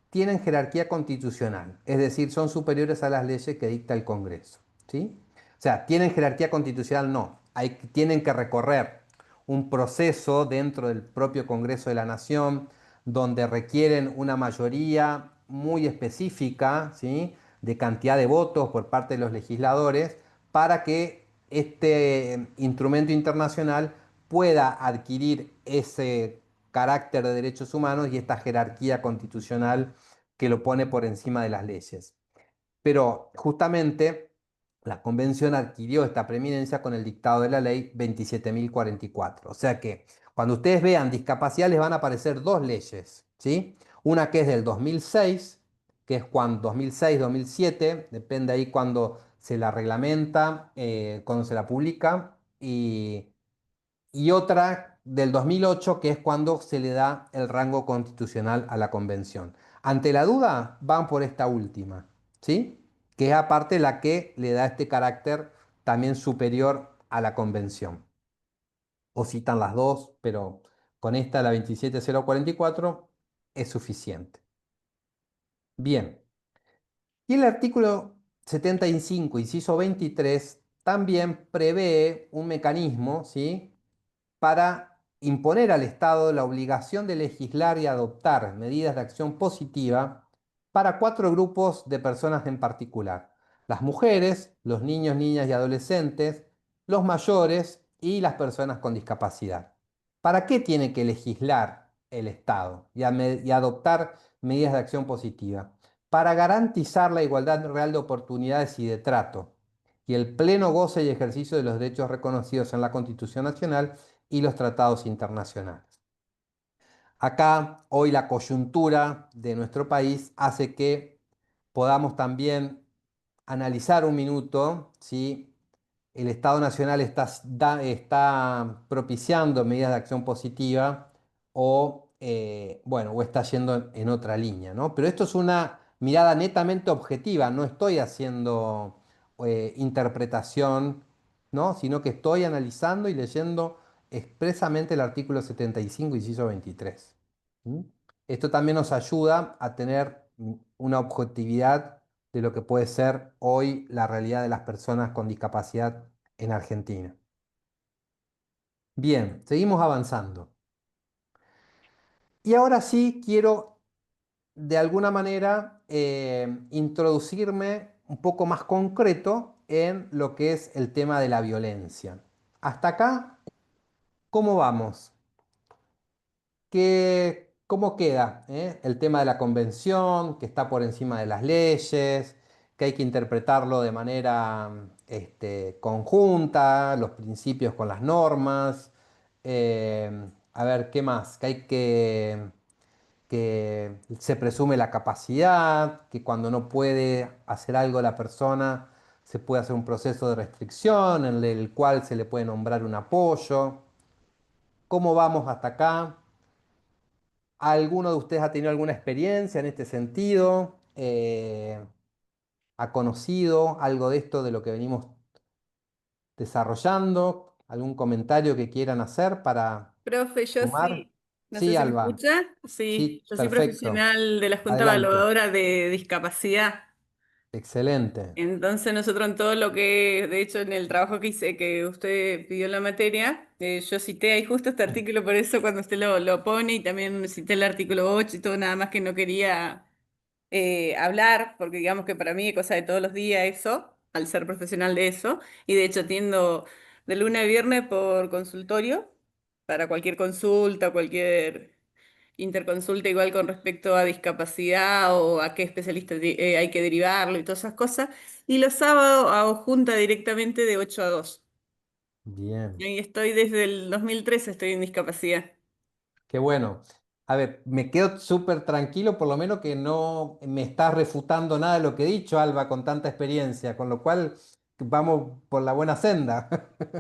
Speaker 2: tienen jerarquía constitucional, es decir, son superiores a las leyes que dicta el Congreso, ¿sí? O sea, tienen jerarquía constitucional, no, tienen que recorrer un proceso dentro del propio Congreso de la Nación, donde requieren una mayoría muy específica, ¿sí? De cantidad de votos por parte de los legisladores para que este instrumento internacional pueda adquirir ese carácter de derechos humanos y esta jerarquía constitucional que lo pone por encima de las leyes. Pero justamente la convención adquirió esta preeminencia con el dictado de la ley 27.044. O sea que cuando ustedes vean discapacidad les van a aparecer dos leyes, ¿sí? Una que es del 2006, que es cuando 2006-2007, depende ahí cuando se la reglamenta, cuando se la publica, y otra del 2008, que es cuando se le da el rango constitucional a la convención. Ante la duda, van por esta última, ¿sí? Que es aparte la que le da este carácter también superior a la convención. O citan las dos, pero con esta, la 27044, es suficiente. Bien. Y el artículo 75, inciso 23, también prevé un mecanismo, ¿sí? Para imponer al Estado la obligación de legislar y adoptar medidas de acción positiva para cuatro grupos de personas en particular: las mujeres, los niños, niñas y adolescentes, los mayores y las personas con discapacidad. ¿Para qué tiene que legislar el Estado y adoptar medidas de acción positiva? Para garantizar la igualdad real de oportunidades y de trato y el pleno goce y ejercicio de los derechos reconocidos en la Constitución Nacional y los tratados internacionales. Acá, hoy la coyuntura de nuestro país hace que podamos también analizar un minuto si el Estado Nacional está propiciando medidas de acción positiva o, bueno, o está yendo en otra línea, ¿no? Pero esto es una mirada netamente objetiva, no estoy haciendo interpretación, ¿no? Sino que estoy analizando y leyendo expresamente el artículo 75, inciso 23. ¿Mm? Esto también nos ayuda a tener una objetividad de lo que puede ser hoy la realidad de las personas con discapacidad en Argentina. Bien, seguimos avanzando. Y ahora sí quiero, de alguna manera, introducirme un poco más concreto en lo que es el tema de la violencia. Hasta acá, ¿cómo vamos? ¿Cómo queda, el tema de la convención, que está por encima de las leyes, que hay que interpretarlo de manera conjunta, los principios con las normas? A ver, ¿qué más? Que se presume la capacidad, que cuando no puede hacer algo la persona, se puede hacer un proceso de restricción en el cual se le puede nombrar un apoyo. ¿Cómo vamos hasta acá? ¿Alguno de ustedes ha tenido alguna experiencia en este sentido? ¿Ha conocido algo de esto, de lo que venimos desarrollando? ¿Algún comentario que quieran hacer para
Speaker 9: Profe, yo
Speaker 2: sumar?
Speaker 9: sí, no sé
Speaker 2: Sí,
Speaker 9: si me
Speaker 2: Alba.
Speaker 9: escucha. Sí,
Speaker 2: Sí,
Speaker 9: yo soy
Speaker 2: perfecto.
Speaker 9: profesional de la Junta
Speaker 2: Adelante.
Speaker 9: Evaluadora de Discapacidad.
Speaker 2: Excelente.
Speaker 9: Entonces nosotros en todo lo que, de hecho en el trabajo que hice, que usted pidió en la materia, yo cité ahí justo este artículo, por eso cuando usted lo pone, y también cité el artículo 8 y todo, nada más que no quería hablar, porque digamos que para mí es cosa de todos los días eso, al ser profesional de eso, y de hecho atiendo de lunes a viernes por consultorio, para cualquier consulta, cualquier interconsulta, igual con respecto a discapacidad o a qué especialista hay que derivarlo y todas esas cosas, y los sábados hago junta directamente de 8 a 2. Y
Speaker 2: Bien.
Speaker 9: ahí estoy desde el 2013, estoy en discapacidad.
Speaker 2: Qué bueno. A ver, me quedo súper tranquilo, por lo menos que no me estás refutando nada de lo que he dicho, Alba, con tanta experiencia, con lo cual vamos por la buena senda.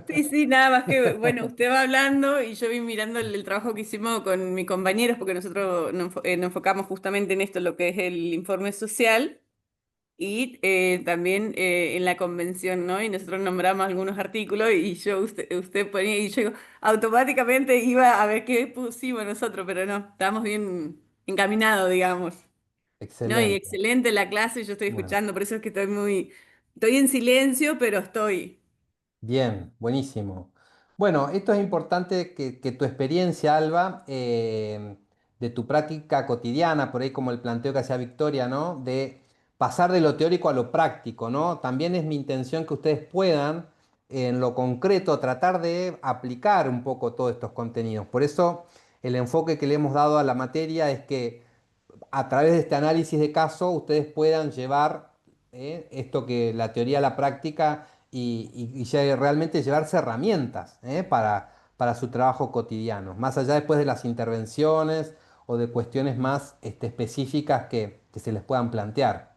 Speaker 9: Sí, sí, nada más que, bueno, usted va hablando y yo vi mirando el trabajo que hicimos con mis compañeros, porque nosotros nos enfocamos justamente en esto, lo que es el informe social y también en la convención, ¿no? Y nosotros nombramos algunos artículos y usted ponía, y yo automáticamente iba a ver qué pusimos nosotros, pero no, estábamos bien encaminados, digamos. No, y
Speaker 2: Excelente.
Speaker 9: excelente la clase, yo estoy
Speaker 2: Bueno.
Speaker 9: escuchando, por eso es que estoy en silencio, pero estoy.
Speaker 2: Bien, buenísimo. Bueno, esto es importante que tu experiencia, Alba, de tu práctica cotidiana, por ahí como el planteo que hacía Victoria, ¿no? De pasar de lo teórico a lo práctico, ¿no? También es mi intención que ustedes puedan, en lo concreto, tratar de aplicar un poco todos estos contenidos. Por eso, el enfoque que le hemos dado a la materia es que a través de este análisis de caso ustedes puedan llevar esto que la teoría a la práctica y ya realmente llevarse herramientas para su trabajo cotidiano, más allá después de las intervenciones o de cuestiones más específicas que se les puedan plantear.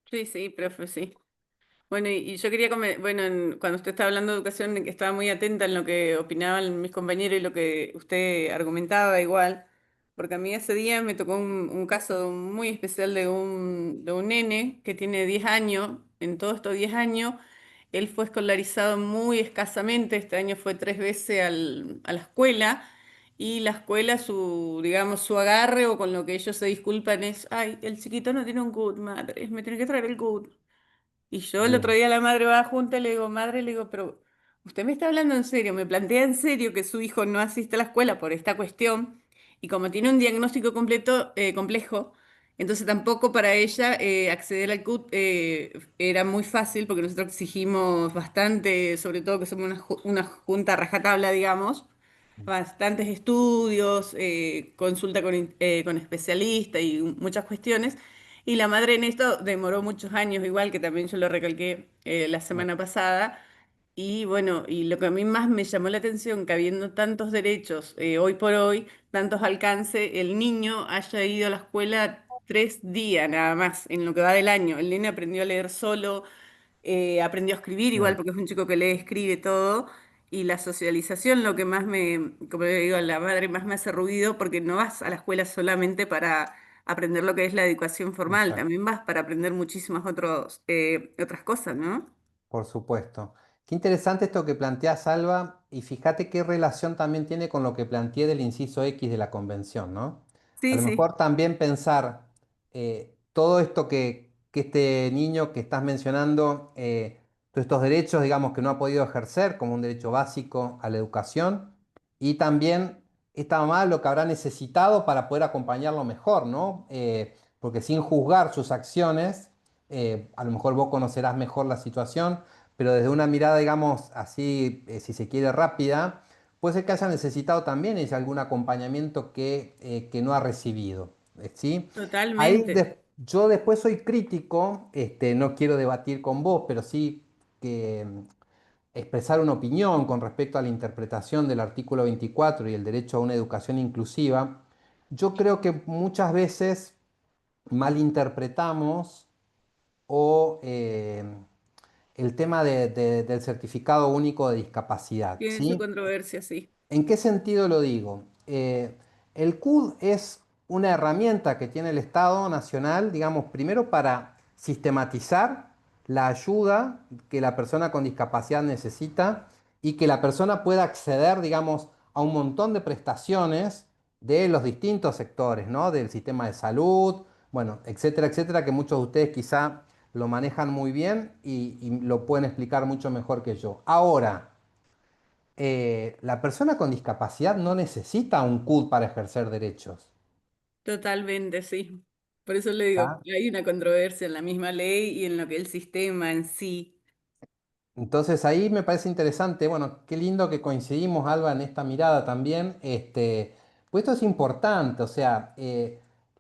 Speaker 9: Sí, sí, profe, sí. Bueno, y yo quería bueno, cuando usted estaba hablando de educación, que estaba muy atenta en lo que opinaban mis compañeros y lo que usted argumentaba igual, porque a mí ese día me tocó un caso muy especial de un nene que tiene 10 años. En todos estos 10 años, él fue escolarizado muy escasamente. Este año fue 3 veces a la escuela, y la escuela, digamos, su agarre o con lo que ellos se disculpan es, ay, el chiquito no tiene un good, madre, me tiene que traer el good. Y yo el otro
Speaker 2: Bien,
Speaker 9: día la madre va junta y le digo, madre, le digo, pero usted me está hablando en serio, me plantea en serio que su hijo no asiste a la escuela por esta cuestión, y como tiene un diagnóstico complejo, entonces tampoco para ella acceder al CUT era muy fácil, porque nosotros exigimos bastante, sobre todo que somos una junta rajatabla, digamos, bastantes estudios, consulta con especialistas y muchas cuestiones. Y la madre en esto demoró muchos años, igual que también yo lo recalqué la
Speaker 2: bueno,
Speaker 9: semana pasada. Y bueno, y lo que a mí más me llamó la atención, que habiendo tantos derechos hoy por hoy, tantos alcances, el niño haya ido a la escuela 3 días nada más en lo que va del año. El nene aprendió a leer solo, aprendió a escribir igual,
Speaker 2: bien,
Speaker 9: porque es un chico que lee, escribe todo. Y la socialización, lo que más como le digo, la madre más me hace ruido, porque no vas a la escuela solamente para aprender lo que es la educación formal,
Speaker 2: exacto.
Speaker 9: también vas para aprender muchísimas otras cosas, ¿no?
Speaker 2: Por supuesto. Qué interesante esto que plantea Salva y fíjate qué relación también tiene con lo que planteé del inciso X de la convención, ¿no? A
Speaker 9: Sí,
Speaker 2: lo
Speaker 9: sí,
Speaker 2: mejor también pensar todo esto que este niño que estás mencionando, todos estos derechos, digamos, que no ha podido ejercer como un derecho básico a la educación y también esta mamá lo que habrá necesitado para poder acompañarlo mejor, ¿no? Porque sin juzgar sus acciones, a lo mejor vos conocerás mejor la situación, pero desde una mirada, digamos, así, si se quiere, rápida, puede ser que haya necesitado también ese algún acompañamiento que no ha recibido, ¿sí?
Speaker 9: totalmente.
Speaker 2: Yo después soy crítico, no quiero debatir con vos, pero sí que expresar una opinión con respecto a la interpretación del artículo 24 y el derecho a una educación inclusiva. Yo creo que muchas veces malinterpretamos o el tema del certificado único de discapacidad,
Speaker 9: Tiene su
Speaker 2: ¿sí?
Speaker 9: controversia, sí.
Speaker 2: ¿En qué sentido lo digo? El CUD es una herramienta que tiene el Estado Nacional, digamos, primero para sistematizar la ayuda que la persona con discapacidad necesita y que la persona pueda acceder, digamos, a un montón de prestaciones de los distintos sectores, ¿no? Del sistema de salud, bueno, etcétera, etcétera, que muchos de ustedes quizá lo manejan muy bien y lo pueden explicar mucho mejor que yo. Ahora, la persona con discapacidad no necesita un CUT para ejercer derechos.
Speaker 9: Totalmente, sí. Por eso le digo,
Speaker 2: ¿Está?
Speaker 9: hay una controversia en la misma ley y en lo que el sistema en sí.
Speaker 2: Entonces ahí me parece interesante, bueno, qué lindo que coincidimos, Alba, en esta mirada también. Pues esto es importante, o sea,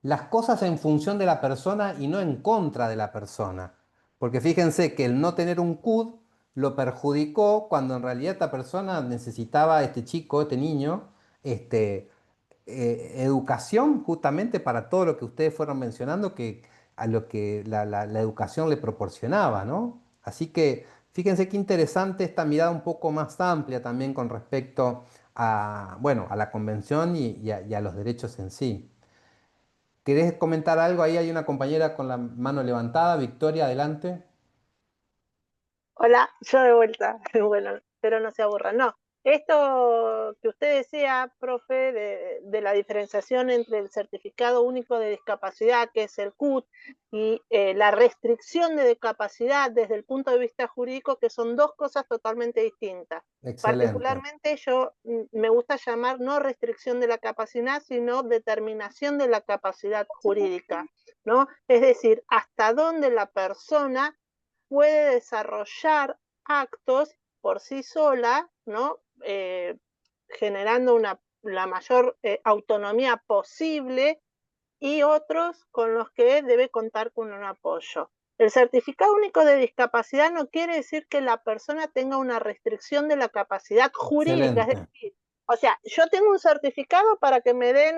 Speaker 2: las cosas en función de la persona y no en contra de la persona. Porque fíjense que el no tener un CUD lo perjudicó cuando en realidad esta persona necesitaba, este chico, este niño, este, educación justamente para todo lo que ustedes fueron mencionando, que a lo que la educación le proporcionaba, ¿no? Así que fíjense qué interesante esta mirada un poco más amplia también con respecto a, bueno, a la convención y a los derechos en sí. ¿Querés comentar algo? Ahí hay una compañera con la mano levantada. Victoria, adelante.
Speaker 6: Hola, yo de vuelta. Bueno, pero no se aburran. No, esto que usted decía, profe, de la diferenciación entre el certificado único de discapacidad, que es el CUT, y la restricción de discapacidad desde el punto de vista jurídico, que son dos cosas totalmente distintas.
Speaker 2: Excelente.
Speaker 6: Particularmente yo me gusta llamar no restricción de la capacidad, sino determinación de la capacidad jurídica, ¿no? Es decir, hasta dónde la persona puede desarrollar actos por sí sola, ¿no? Generando la mayor autonomía posible, y otros con los que debe contar con un apoyo. El certificado único de discapacidad no quiere decir que la persona tenga una restricción de la capacidad jurídica, es
Speaker 2: Excelente.
Speaker 6: decir, o sea, yo tengo un certificado para que me den,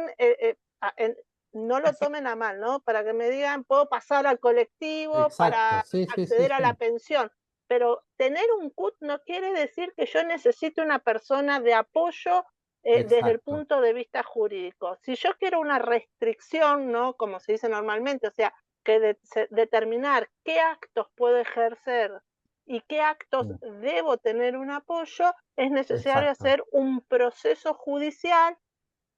Speaker 6: no lo tomen a mal, ¿no? Para que me digan, puedo pasar al colectivo
Speaker 2: Exacto.
Speaker 6: para
Speaker 2: Sí, sí, sí,
Speaker 6: acceder a la
Speaker 2: sí.
Speaker 6: pensión, pero tener un CUT no quiere decir que yo necesite una persona de apoyo desde el
Speaker 2: Exacto.
Speaker 6: punto de vista jurídico. Si yo quiero una restricción, ¿no? Como se dice normalmente, o sea, que determinar qué actos puedo ejercer y qué actos
Speaker 2: Sí,
Speaker 6: debo tener un apoyo, es necesario
Speaker 2: exacto.
Speaker 6: hacer un proceso judicial.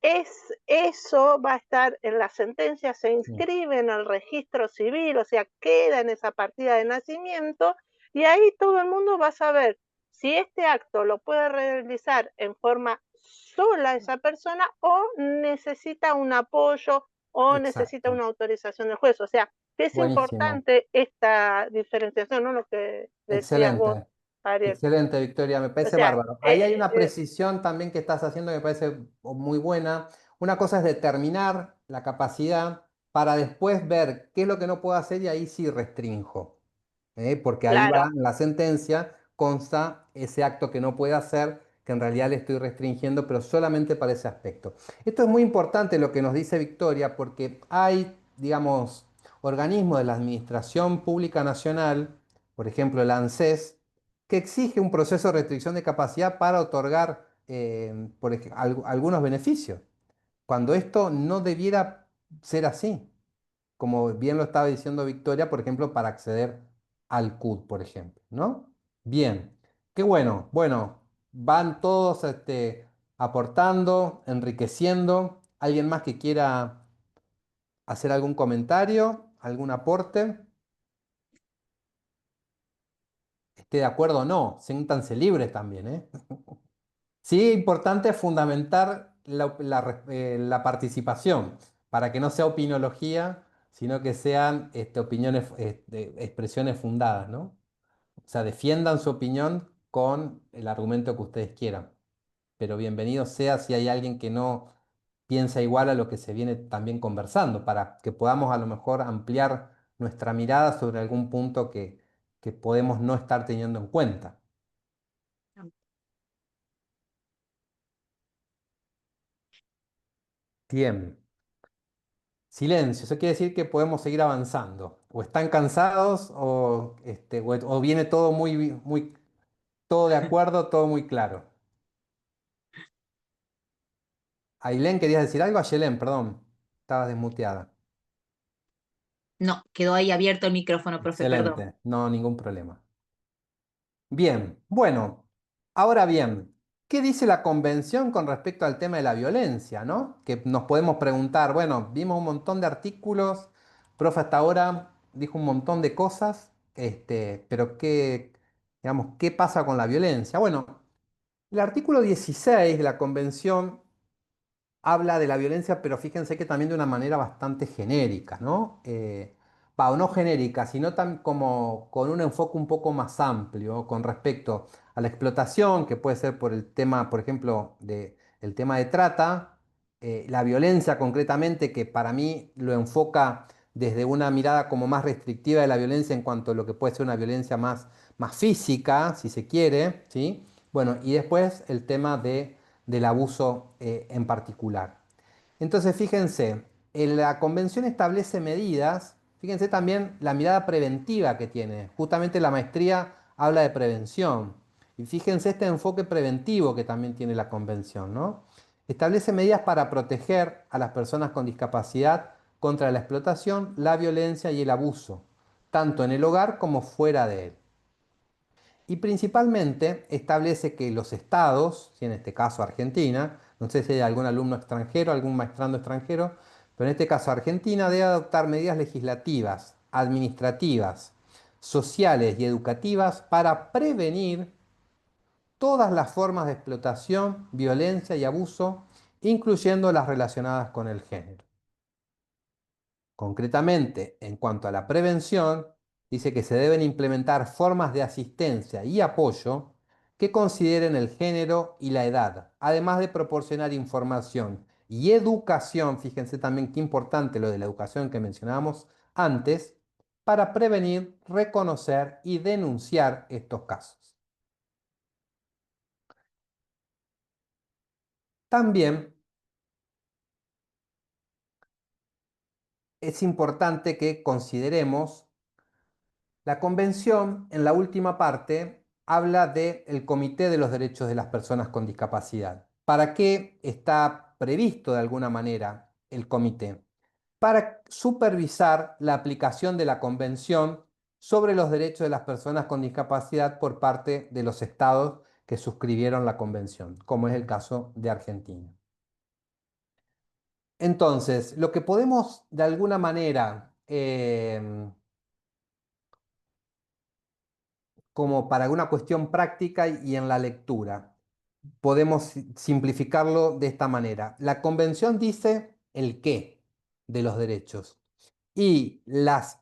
Speaker 6: Eso va a estar en la sentencia, se
Speaker 2: Sí,
Speaker 6: inscribe en el registro civil, o sea, queda en esa partida de nacimiento, y ahí todo el mundo va a saber si este acto lo puede realizar en forma sola esa persona, o necesita un apoyo, o necesita
Speaker 2: exacto.
Speaker 6: una autorización del juez. O sea, que es
Speaker 2: Buenísimo.
Speaker 6: importante esta diferenciación, ¿no? Lo que decías vos,
Speaker 2: Excelente.
Speaker 6: Ariel.
Speaker 2: Excelente, Victoria, me
Speaker 6: O
Speaker 2: parece
Speaker 6: sea,
Speaker 2: bárbaro. Ahí hay una precisión también que estás haciendo que me parece muy buena. Una cosa es determinar la capacidad para después ver qué es lo que no puedo hacer y ahí sí restrinjo. Porque ahí va,
Speaker 6: claro,
Speaker 2: en la sentencia consta ese acto que no puede hacer, que en realidad le estoy restringiendo, pero solamente para ese aspecto. Esto es muy importante lo que nos dice Victoria, porque hay, digamos, organismos de la Administración Pública Nacional, por ejemplo el ANSES, que exige un proceso de restricción de capacidad para otorgar algunos beneficios, cuando esto no debiera ser así, como bien lo estaba diciendo Victoria, por ejemplo, para acceder al CUT, por ejemplo, ¿no? Bien, qué bueno. Bueno, van todos aportando, enriqueciendo. ¿Alguien más que quiera hacer algún comentario, algún aporte? Esté de acuerdo o no, siéntanse libres también, ¿eh? Sí, importante fundamentar la participación para que no sea opinología, sino que sean opiniones, expresiones fundadas, ¿no? O sea, defiendan su opinión con el argumento que ustedes quieran. Pero bienvenido sea si hay alguien que no piensa igual a lo que se viene también conversando, para que podamos a lo mejor ampliar nuestra mirada sobre algún punto que podemos no estar teniendo en cuenta. Bien. Silencio, eso quiere decir que podemos seguir avanzando. O están cansados o viene todo muy, todo de acuerdo, todo muy claro. Ailén, ¿querías decir algo? Ayelén, perdón. Estabas desmuteada.
Speaker 7: No, quedó ahí abierto el micrófono, profe, perdón.
Speaker 2: Excelente, no, ningún problema. Bien, bueno, ahora bien, ¿qué dice la Convención con respecto al tema de la violencia, ¿no? Que nos podemos preguntar, bueno, vimos un montón de artículos, profe hasta ahora dijo un montón de cosas, pero digamos, ¿qué pasa con la violencia? Bueno, el artículo 16 de la Convención habla de la violencia, pero fíjense que también de una manera bastante genérica, ¿no? O no genérica, sino como con un enfoque un poco más amplio con respecto a la explotación, que puede ser por el tema, por ejemplo, el tema de trata, la violencia concretamente, que para mí lo enfoca desde una mirada como más restrictiva de la violencia en cuanto a lo que puede ser una violencia más física, si se quiere, ¿sí? Bueno, y después el tema del abuso en particular. Entonces, fíjense, la convención establece medidas, fíjense también la mirada preventiva que tiene, justamente la maestría habla de prevención, y fíjense este enfoque preventivo que también tiene la convención, ¿no? Establece medidas para proteger a las personas con discapacidad contra la explotación, la violencia y el abuso, tanto en el hogar como fuera de él. Y principalmente establece que los estados, y en este caso Argentina, no sé si hay algún alumno extranjero, algún maestrando extranjero, pero en este caso Argentina debe adoptar medidas legislativas, administrativas, sociales y educativas para prevenir todas las formas de explotación, violencia y abuso, incluyendo las relacionadas con el género. Concretamente, en cuanto a la prevención, dice que se deben implementar formas de asistencia y apoyo que consideren el género y la edad, además de proporcionar información y educación, fíjense también qué importante lo de la educación que mencionábamos antes, para prevenir, reconocer y denunciar estos casos. También es importante que consideremos la convención, en la última parte, habla del Comité de los Derechos de las Personas con Discapacidad. ¿Para qué está previsto de alguna manera el comité? Para supervisar la aplicación de la convención sobre los derechos de las personas con discapacidad por parte de los estados que suscribieron la convención, como es el caso de Argentina. Entonces, lo que podemos de alguna manera como para una cuestión práctica y en la lectura. Podemos simplificarlo de esta manera. La convención dice el qué de los derechos y las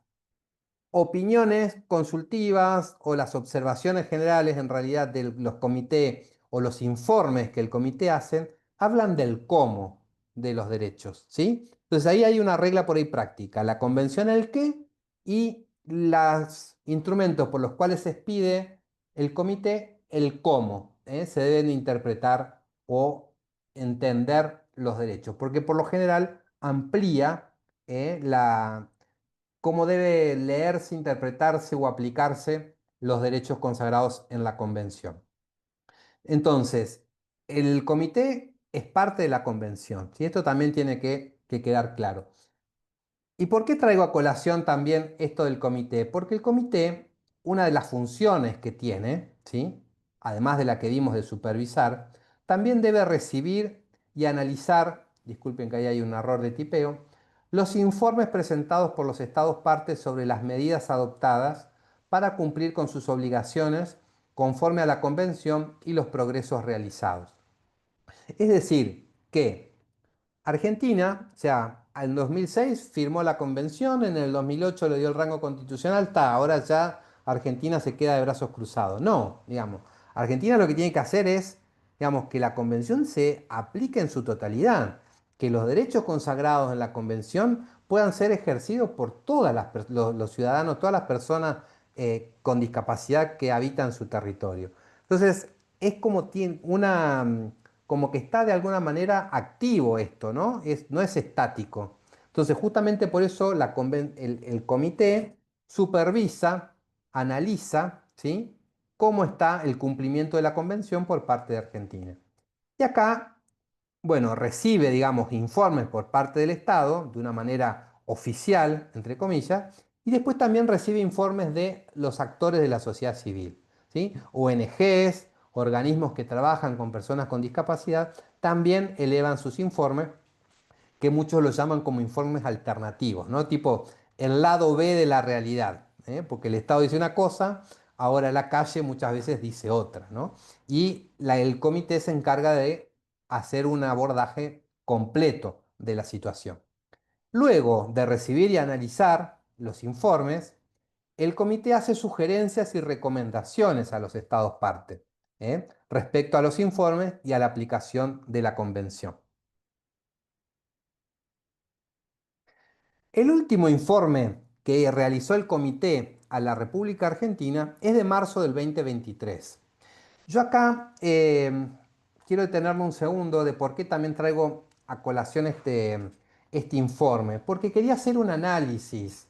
Speaker 2: opiniones consultivas o las observaciones generales en realidad de los comités o los informes que el comité hacen hablan del cómo de los derechos, ¿sí? Entonces ahí hay una regla por ahí práctica, la convención el qué y los instrumentos por los cuales se expide el comité el cómo, ¿eh? Se deben interpretar o entender los derechos, porque por lo general amplía cómo debe leerse, interpretarse o aplicarse los derechos consagrados en la Convención. Entonces, el comité es parte de la Convención, y esto también tiene que quedar claro. ¿Y por qué traigo a colación también esto del comité? Porque el comité, una de las funciones que tiene, ¿sí? Además de la que vimos de supervisar, también debe recibir y analizar, disculpen que ahí hay un error de tipeo, los informes presentados por los estados partes sobre las medidas adoptadas para cumplir con sus obligaciones conforme a la convención y los progresos realizados. Es decir, que Argentina, o sea, en 2006 firmó la convención, en el 2008 le dio el rango constitucional, ahora ya Argentina se queda de brazos cruzados. No, digamos, Argentina lo que tiene que hacer es, digamos, que la convención se aplique en su totalidad, que los derechos consagrados en la convención puedan ser ejercidos por todas los ciudadanos, todas las personas con discapacidad que habitan su territorio. Entonces, es como tiene como que está de alguna manera activo esto, ¿no? No es estático. Entonces, justamente por eso el comité supervisa, analiza, ¿sí? Cómo está el cumplimiento de la convención por parte de Argentina. Y acá bueno, recibe, digamos, informes por parte del Estado de una manera oficial, entre comillas, y después también recibe informes de los actores de la sociedad civil, ¿sí? ONGs, organismos que trabajan con personas con discapacidad, también elevan sus informes, que muchos los llaman como informes alternativos, ¿no? Tipo el lado B de la realidad, ¿eh? Porque el Estado dice una cosa, ahora la calle muchas veces dice otra, ¿no? Y el comité se encarga de hacer un abordaje completo de la situación. Luego de recibir y analizar los informes, el comité hace sugerencias y recomendaciones a los estados parte, respecto a los informes y a la aplicación de la convención. El último informe que realizó el comité a la República Argentina es de marzo del 2023. Yo acá quiero detenerme un segundo de por qué también traigo a colación este informe, porque quería hacer un análisis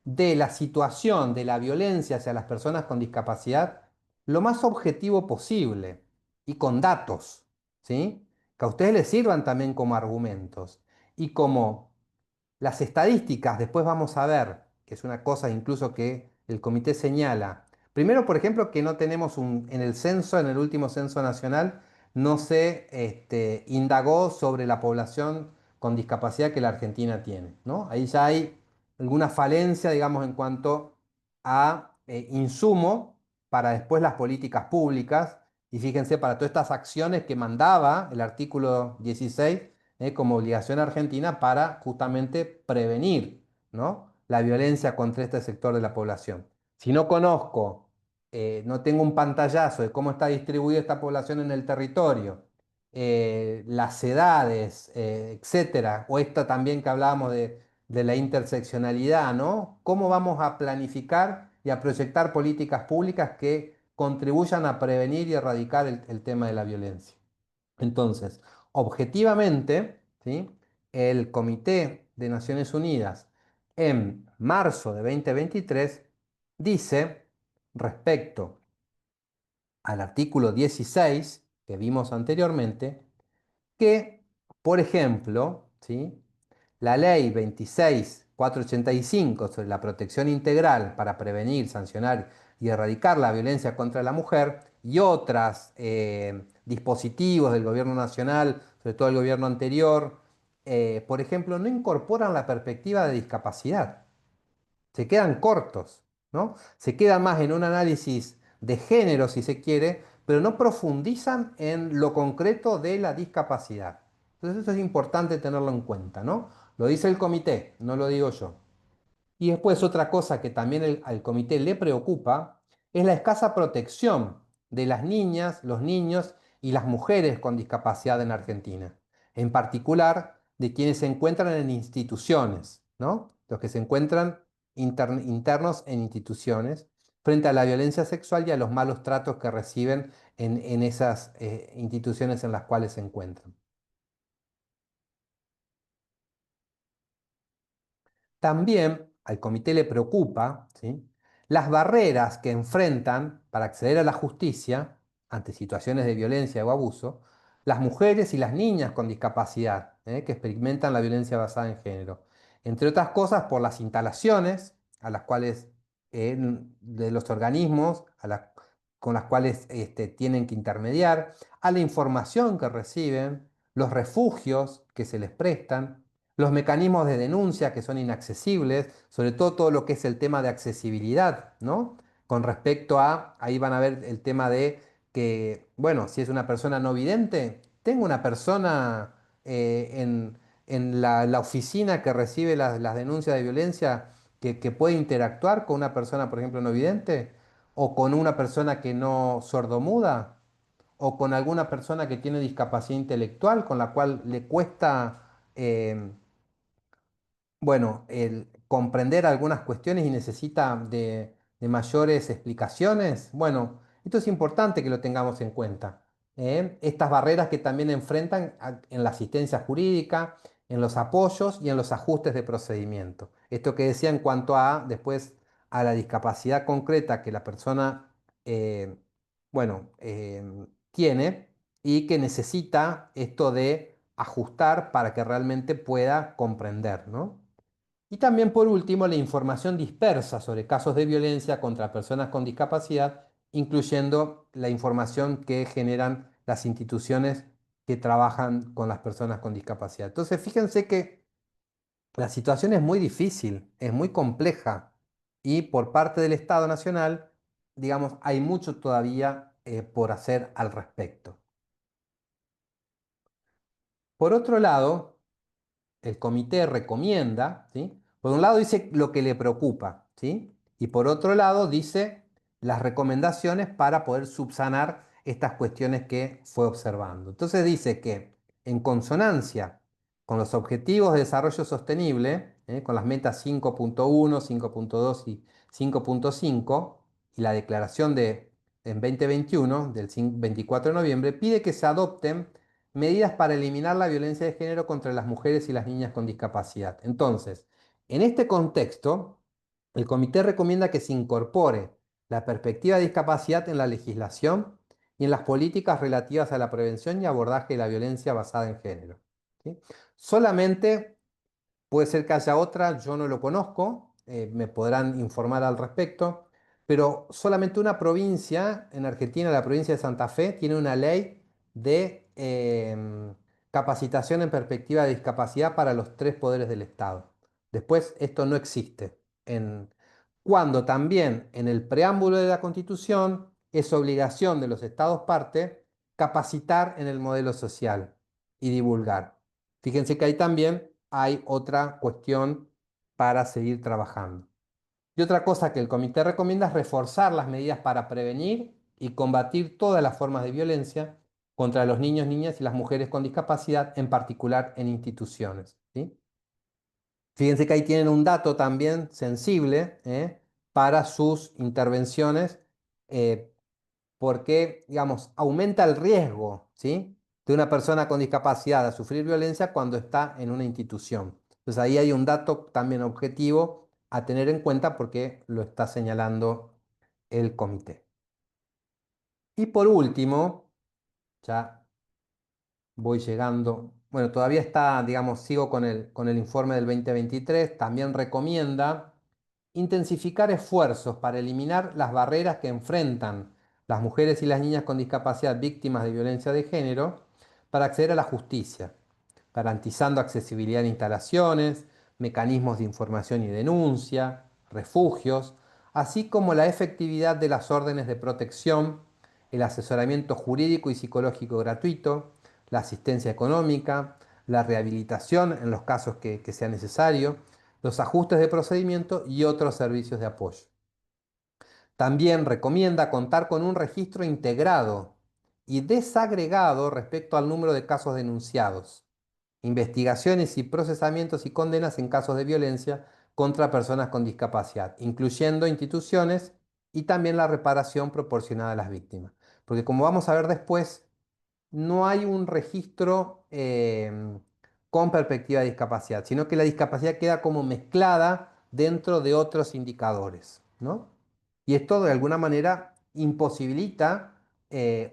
Speaker 2: de la situación de la violencia hacia las personas con discapacidad lo más objetivo posible y con datos, ¿sí? Que a ustedes les sirvan también como argumentos. Y como las estadísticas, después vamos a ver, que es una cosa incluso que el comité señala. Primero, por ejemplo, que no tenemos en el censo, en el último censo nacional, no se indagó sobre la población con discapacidad que la Argentina tiene, ¿no? Ahí ya hay alguna falencia, digamos, en cuanto a insumo para después las políticas públicas. Y fíjense, para todas estas acciones que mandaba el artículo 16 como obligación argentina para justamente prevenir, ¿no? La violencia contra este sector de la población. Si no conozco, no tengo un pantallazo de cómo está distribuida esta población en el territorio, las edades, etcétera, o esta también que hablábamos de la interseccionalidad, ¿no? ¿Cómo vamos a planificar y a proyectar políticas públicas que contribuyan a prevenir y erradicar el tema de la violencia? Entonces, objetivamente, ¿sí? El Comité de Naciones Unidas en marzo de 2023 dice respecto al artículo 16 que vimos anteriormente que, por ejemplo, ¿sí? La ley 26.485 sobre la protección integral para prevenir, sancionar y erradicar la violencia contra la mujer y otros dispositivos del gobierno nacional, sobre todo el gobierno anterior, por ejemplo, no incorporan la perspectiva de discapacidad. Se quedan cortos, ¿no? Se quedan más en un análisis de género, si se quiere, pero no profundizan en lo concreto de la discapacidad. Entonces eso es importante tenerlo en cuenta, ¿no? Lo dice el comité, no lo digo yo. Y después otra cosa que también al comité le preocupa es la escasa protección de las niñas, los niños y las mujeres con discapacidad en Argentina. En particular, de quienes se encuentran en instituciones, ¿no? Los que se encuentran internos en instituciones frente a la violencia sexual y a los malos tratos que reciben en esas instituciones en las cuales se encuentran. También al comité le preocupa, ¿sí? Las barreras que enfrentan para acceder a la justicia ante situaciones de violencia o abuso las mujeres y las niñas con discapacidad, que experimentan la violencia basada en género. Entre otras cosas, por las instalaciones a las cuales, de los organismos con las cuales tienen que intermediar, a la información que reciben, los refugios que se les prestan, los mecanismos de denuncia que son inaccesibles, sobre todo lo que es el tema de accesibilidad, ¿no? Con respecto ahí van a ver el tema de que, bueno, si es una persona no vidente, tengo una persona en la oficina que recibe las denuncias de violencia que puede interactuar con una persona, por ejemplo, no vidente, o con una persona que no sordomuda, o con alguna persona que tiene discapacidad intelectual, con la cual le cuesta bueno, el comprender algunas cuestiones y necesita de mayores explicaciones, bueno, esto es importante que lo tengamos en cuenta. Estas barreras que también enfrentan en la asistencia jurídica, en los apoyos y en los ajustes de procedimiento. Esto que decía en cuanto a, después, a la discapacidad concreta que la persona, bueno, tiene y que necesita esto de ajustar para que realmente pueda comprender, ¿no? Y también, por último, la información dispersa sobre casos de violencia contra personas con discapacidad, incluyendo la información que generan las instituciones que trabajan con las personas con discapacidad. Entonces, fíjense que la situación es muy difícil, es muy compleja y por parte del Estado Nacional, digamos, hay mucho todavía por hacer al respecto. Por otro lado, el comité recomienda, ¿sí? Por un lado dice lo que le preocupa, ¿sí? Y por otro lado dice las recomendaciones para poder subsanar estas cuestiones que fue observando. Entonces dice que en consonancia con los objetivos de desarrollo sostenible, con las metas 5.1, 5.2 y 5.5 y la declaración en 2021 del 24 de noviembre, pide que se adopten medidas para eliminar la violencia de género contra las mujeres y las niñas con discapacidad. Entonces, en este contexto, el comité recomienda que se incorpore la perspectiva de discapacidad en la legislación y en las políticas relativas a la prevención y abordaje de la violencia basada en género, ¿sí? Solamente puede ser que haya otra, yo no lo conozco, me podrán informar al respecto, pero solamente una provincia en Argentina, la provincia de Santa Fe, tiene una ley de capacitación en perspectiva de discapacidad para los tres poderes del Estado. Después, esto no existe. Cuando también en el preámbulo de la Constitución es obligación de los Estados parte capacitar en el modelo social y divulgar. Fíjense que ahí también hay otra cuestión para seguir trabajando. Y otra cosa que el comité recomienda es reforzar las medidas para prevenir y combatir todas las formas de violencia contra los niños, niñas y las mujeres con discapacidad, en particular en instituciones, ¿sí? Fíjense que ahí tienen un dato también sensible para sus intervenciones, eh, porque, digamos, aumenta el riesgo, ¿sí?, de una persona con discapacidad a sufrir violencia cuando está en una institución. Entonces ahí hay un dato también objetivo a tener en cuenta porque lo está señalando el comité. Y por último, ya voy llegando, bueno, todavía está, digamos, sigo con el informe del 2023, también recomienda intensificar esfuerzos para eliminar las barreras que enfrentan las mujeres y las niñas con discapacidad víctimas de violencia de género para acceder a la justicia, garantizando accesibilidad en instalaciones, mecanismos de información y denuncia, refugios, así como la efectividad de las órdenes de protección, el asesoramiento jurídico y psicológico gratuito, la asistencia económica, la rehabilitación en los casos que sea necesario, los ajustes de procedimiento y otros servicios de apoyo. También recomienda contar con un registro integrado y desagregado respecto al número de casos denunciados, investigaciones y procesamientos y condenas en casos de violencia contra personas con discapacidad, incluyendo instituciones y también la reparación proporcionada a las víctimas. Porque como vamos a ver después, no hay un registro con perspectiva de discapacidad, sino que la discapacidad queda como mezclada dentro de otros indicadores, ¿no? Y esto de alguna manera imposibilita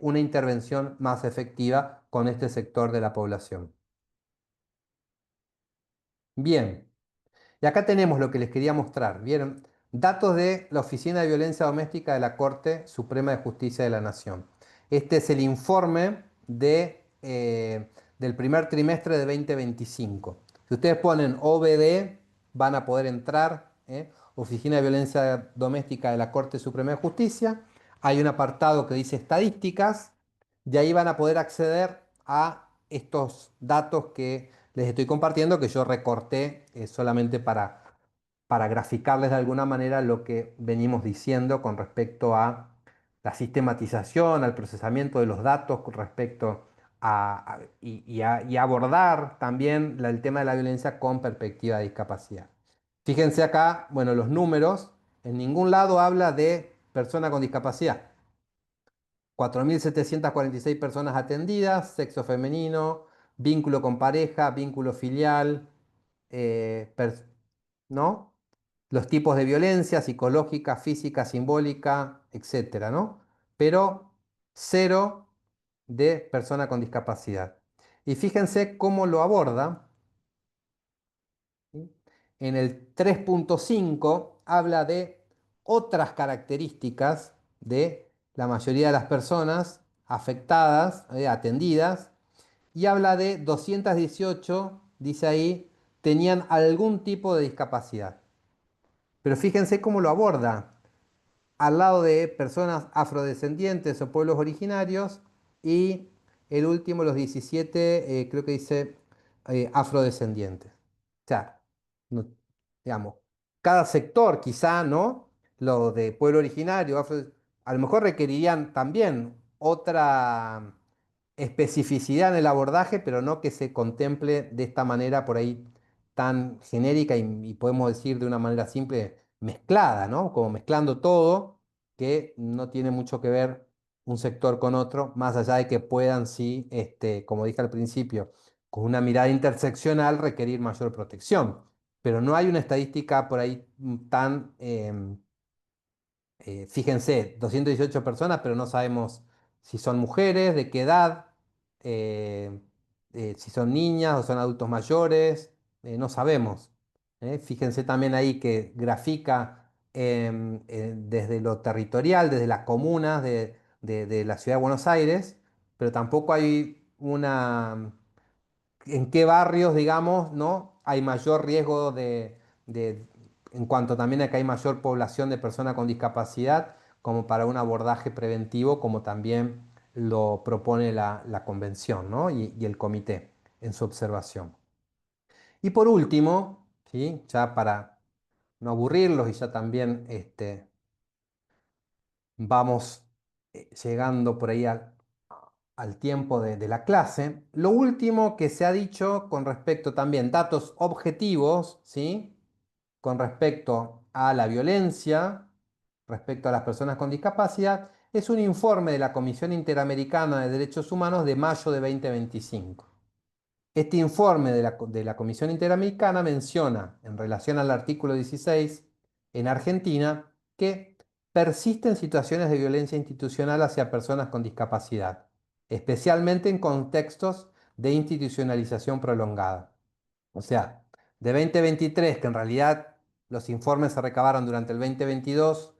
Speaker 2: una intervención más efectiva con este sector de la población. Bien, y acá tenemos lo que les quería mostrar. ¿Vieron? Datos de la Oficina de Violencia Doméstica de la Corte Suprema de Justicia de la Nación. Este es el informe del primer trimestre de 2025. Si ustedes ponen OVD, van a poder entrar, Oficina de Violencia Doméstica de la Corte Suprema de Justicia. Hay un apartado que dice estadísticas, y ahí van a poder acceder a estos datos que les estoy compartiendo, que yo recorté solamente para graficarles de alguna manera lo que venimos diciendo con respecto a la sistematización, al procesamiento de los datos con respecto y abordar también el tema de la violencia con perspectiva de discapacidad. Fíjense acá, bueno, los números, en ningún lado habla de persona con discapacidad. 4.746 personas atendidas, sexo femenino, vínculo con pareja, vínculo filial, ¿no? Los tipos de violencia, psicológica, física, simbólica, etcétera, ¿no? Pero cero de persona con discapacidad. Y fíjense cómo lo aborda. ¿Sí? En el 3.5 habla de otras características de la mayoría de las personas afectadas, atendidas, y habla de 218, dice ahí, tenían algún tipo de discapacidad. Pero fíjense cómo lo aborda, al lado de personas afrodescendientes o pueblos originarios, y el último, los 17, creo que dice afrodescendientes. O sea, digamos, cada sector quizá, ¿no? Lo de pueblo originario, a lo mejor requerirían también otra especificidad en el abordaje, pero no que se contemple de esta manera por ahí tan genérica y podemos decir de una manera simple, mezclada, ¿no? Como mezclando todo, que no tiene mucho que ver un sector con otro, más allá de que puedan, sí, como dije al principio, con una mirada interseccional requerir mayor protección. Pero no hay una estadística por ahí tan, fíjense, 218 personas, pero no sabemos si son mujeres, de qué edad, eh, si son niñas o son adultos mayores, no sabemos. Fíjense también ahí que grafica desde lo territorial, desde las comunas de la ciudad de Buenos Aires, pero tampoco hay una en qué barrios, digamos, ¿no? Hay mayor riesgo en cuanto también a que hay mayor población de personas con discapacidad, como para un abordaje preventivo, como también lo propone la convención, ¿no? Y el comité en su observación. Y por último, ¿sí? Ya para no aburrirlos y ya también vamos llegando por ahí al tiempo de la clase. Lo último que se ha dicho con respecto también, datos objetivos, ¿sí? Con respecto a la violencia, respecto a las personas con discapacidad, es un informe de la Comisión Interamericana de Derechos Humanos de mayo de 2025. Este informe de la Comisión Interamericana menciona, en relación al artículo 16, en Argentina, que persisten situaciones de violencia institucional hacia personas con discapacidad, especialmente en contextos de institucionalización prolongada. O sea, de 2023, que en realidad los informes se recabaron durante el 2022,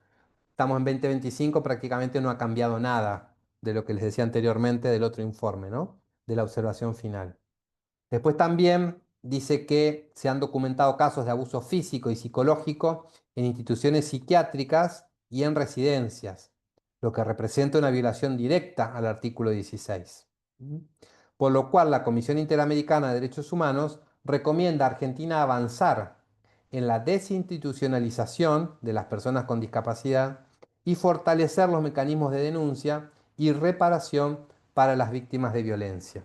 Speaker 2: estamos en 2025, prácticamente no ha cambiado nada de lo que les decía anteriormente del otro informe, ¿no? De la observación final. Después también dice que se han documentado casos de abuso físico y psicológico en instituciones psiquiátricas y en residencias, lo que representa una violación directa al artículo 16. Por lo cual la Comisión Interamericana de Derechos Humanos recomienda a Argentina avanzar en la desinstitucionalización de las personas con discapacidad y fortalecer los mecanismos de denuncia y reparación para las víctimas de violencia.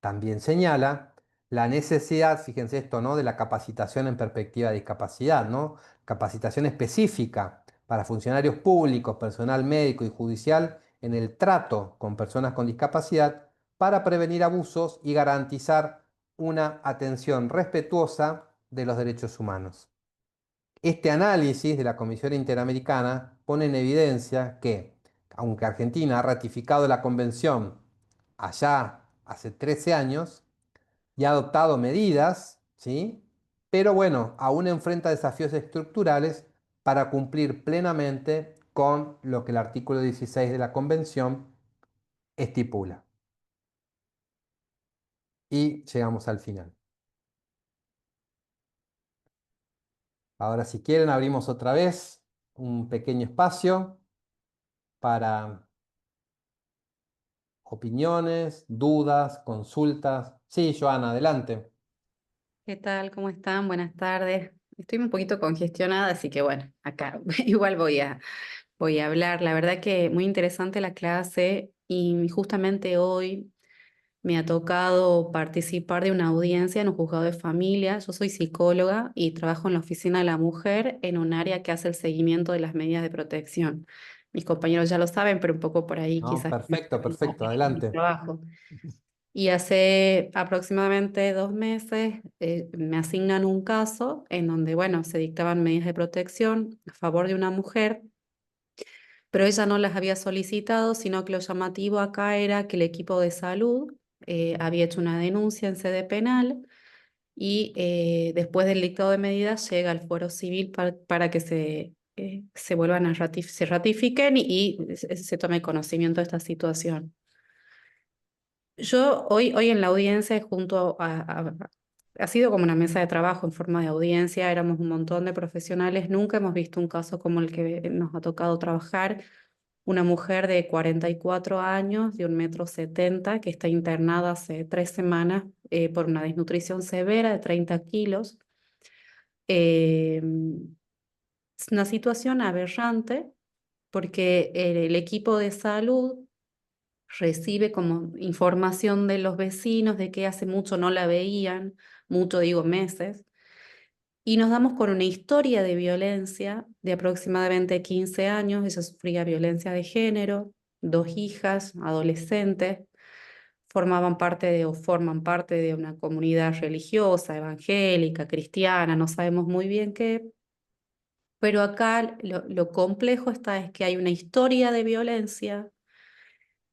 Speaker 2: También señala la necesidad, fíjense esto, ¿no? De la capacitación en perspectiva de discapacidad, ¿no? Capacitación específica para funcionarios públicos, personal médico y judicial en el trato con personas con discapacidad para prevenir abusos y garantizar una atención respetuosa de los derechos humanos. Este análisis de la Comisión Interamericana pone en evidencia que, aunque Argentina ha ratificado la convención allá hace 13 años, y ha adoptado medidas, ¿sí? Pero bueno, aún enfrenta desafíos estructurales para cumplir plenamente con lo que el artículo 16 de la Convención estipula. Y llegamos al final. Ahora, si quieren, abrimos otra vez un pequeño espacio para opiniones, dudas, consultas. Sí, Joana, adelante.
Speaker 10: ¿Qué tal? ¿Cómo están? Buenas tardes. Estoy un poquito congestionada, así que bueno, acá igual voy a hablar. La verdad que muy interesante la clase y justamente hoy me ha tocado participar de una audiencia en un juzgado de familia. Yo soy psicóloga y trabajo en la oficina de la mujer en un área que hace el seguimiento de las medidas de protección. Mis compañeros ya lo saben, pero un poco por ahí
Speaker 2: No,
Speaker 10: quizás
Speaker 2: perfecto, perfecto,
Speaker 10: mi
Speaker 2: adelante.
Speaker 10: trabajo. Y hace aproximadamente 2 meses me asignan un caso en donde, bueno, se dictaban medidas de protección a favor de una mujer pero ella no las había solicitado, sino que lo llamativo acá era que el equipo de salud había hecho una denuncia en sede penal y después del dictado de medidas llega al fuero civil para que se vuelvan a se ratifiquen y se tome conocimiento de esta situación. Yo hoy en la audiencia ha sido como una mesa de trabajo en forma de audiencia, éramos un montón de profesionales, nunca hemos visto un caso como el que nos ha tocado trabajar, una mujer de 44 años, de 1,70 m, que está internada hace 3 semanas por una desnutrición severa de 30 kilos. Es una situación aberrante porque el equipo de salud recibe como información de los vecinos de que hace mucho no la veían, mucho digo meses, y nos damos con una historia de violencia de aproximadamente 15 años. Ella sufría violencia de género, 2 hijas, adolescentes, formaban parte o forman parte de una comunidad religiosa, evangélica, cristiana, no sabemos muy bien qué, pero acá lo complejo está es que hay una historia de violencia,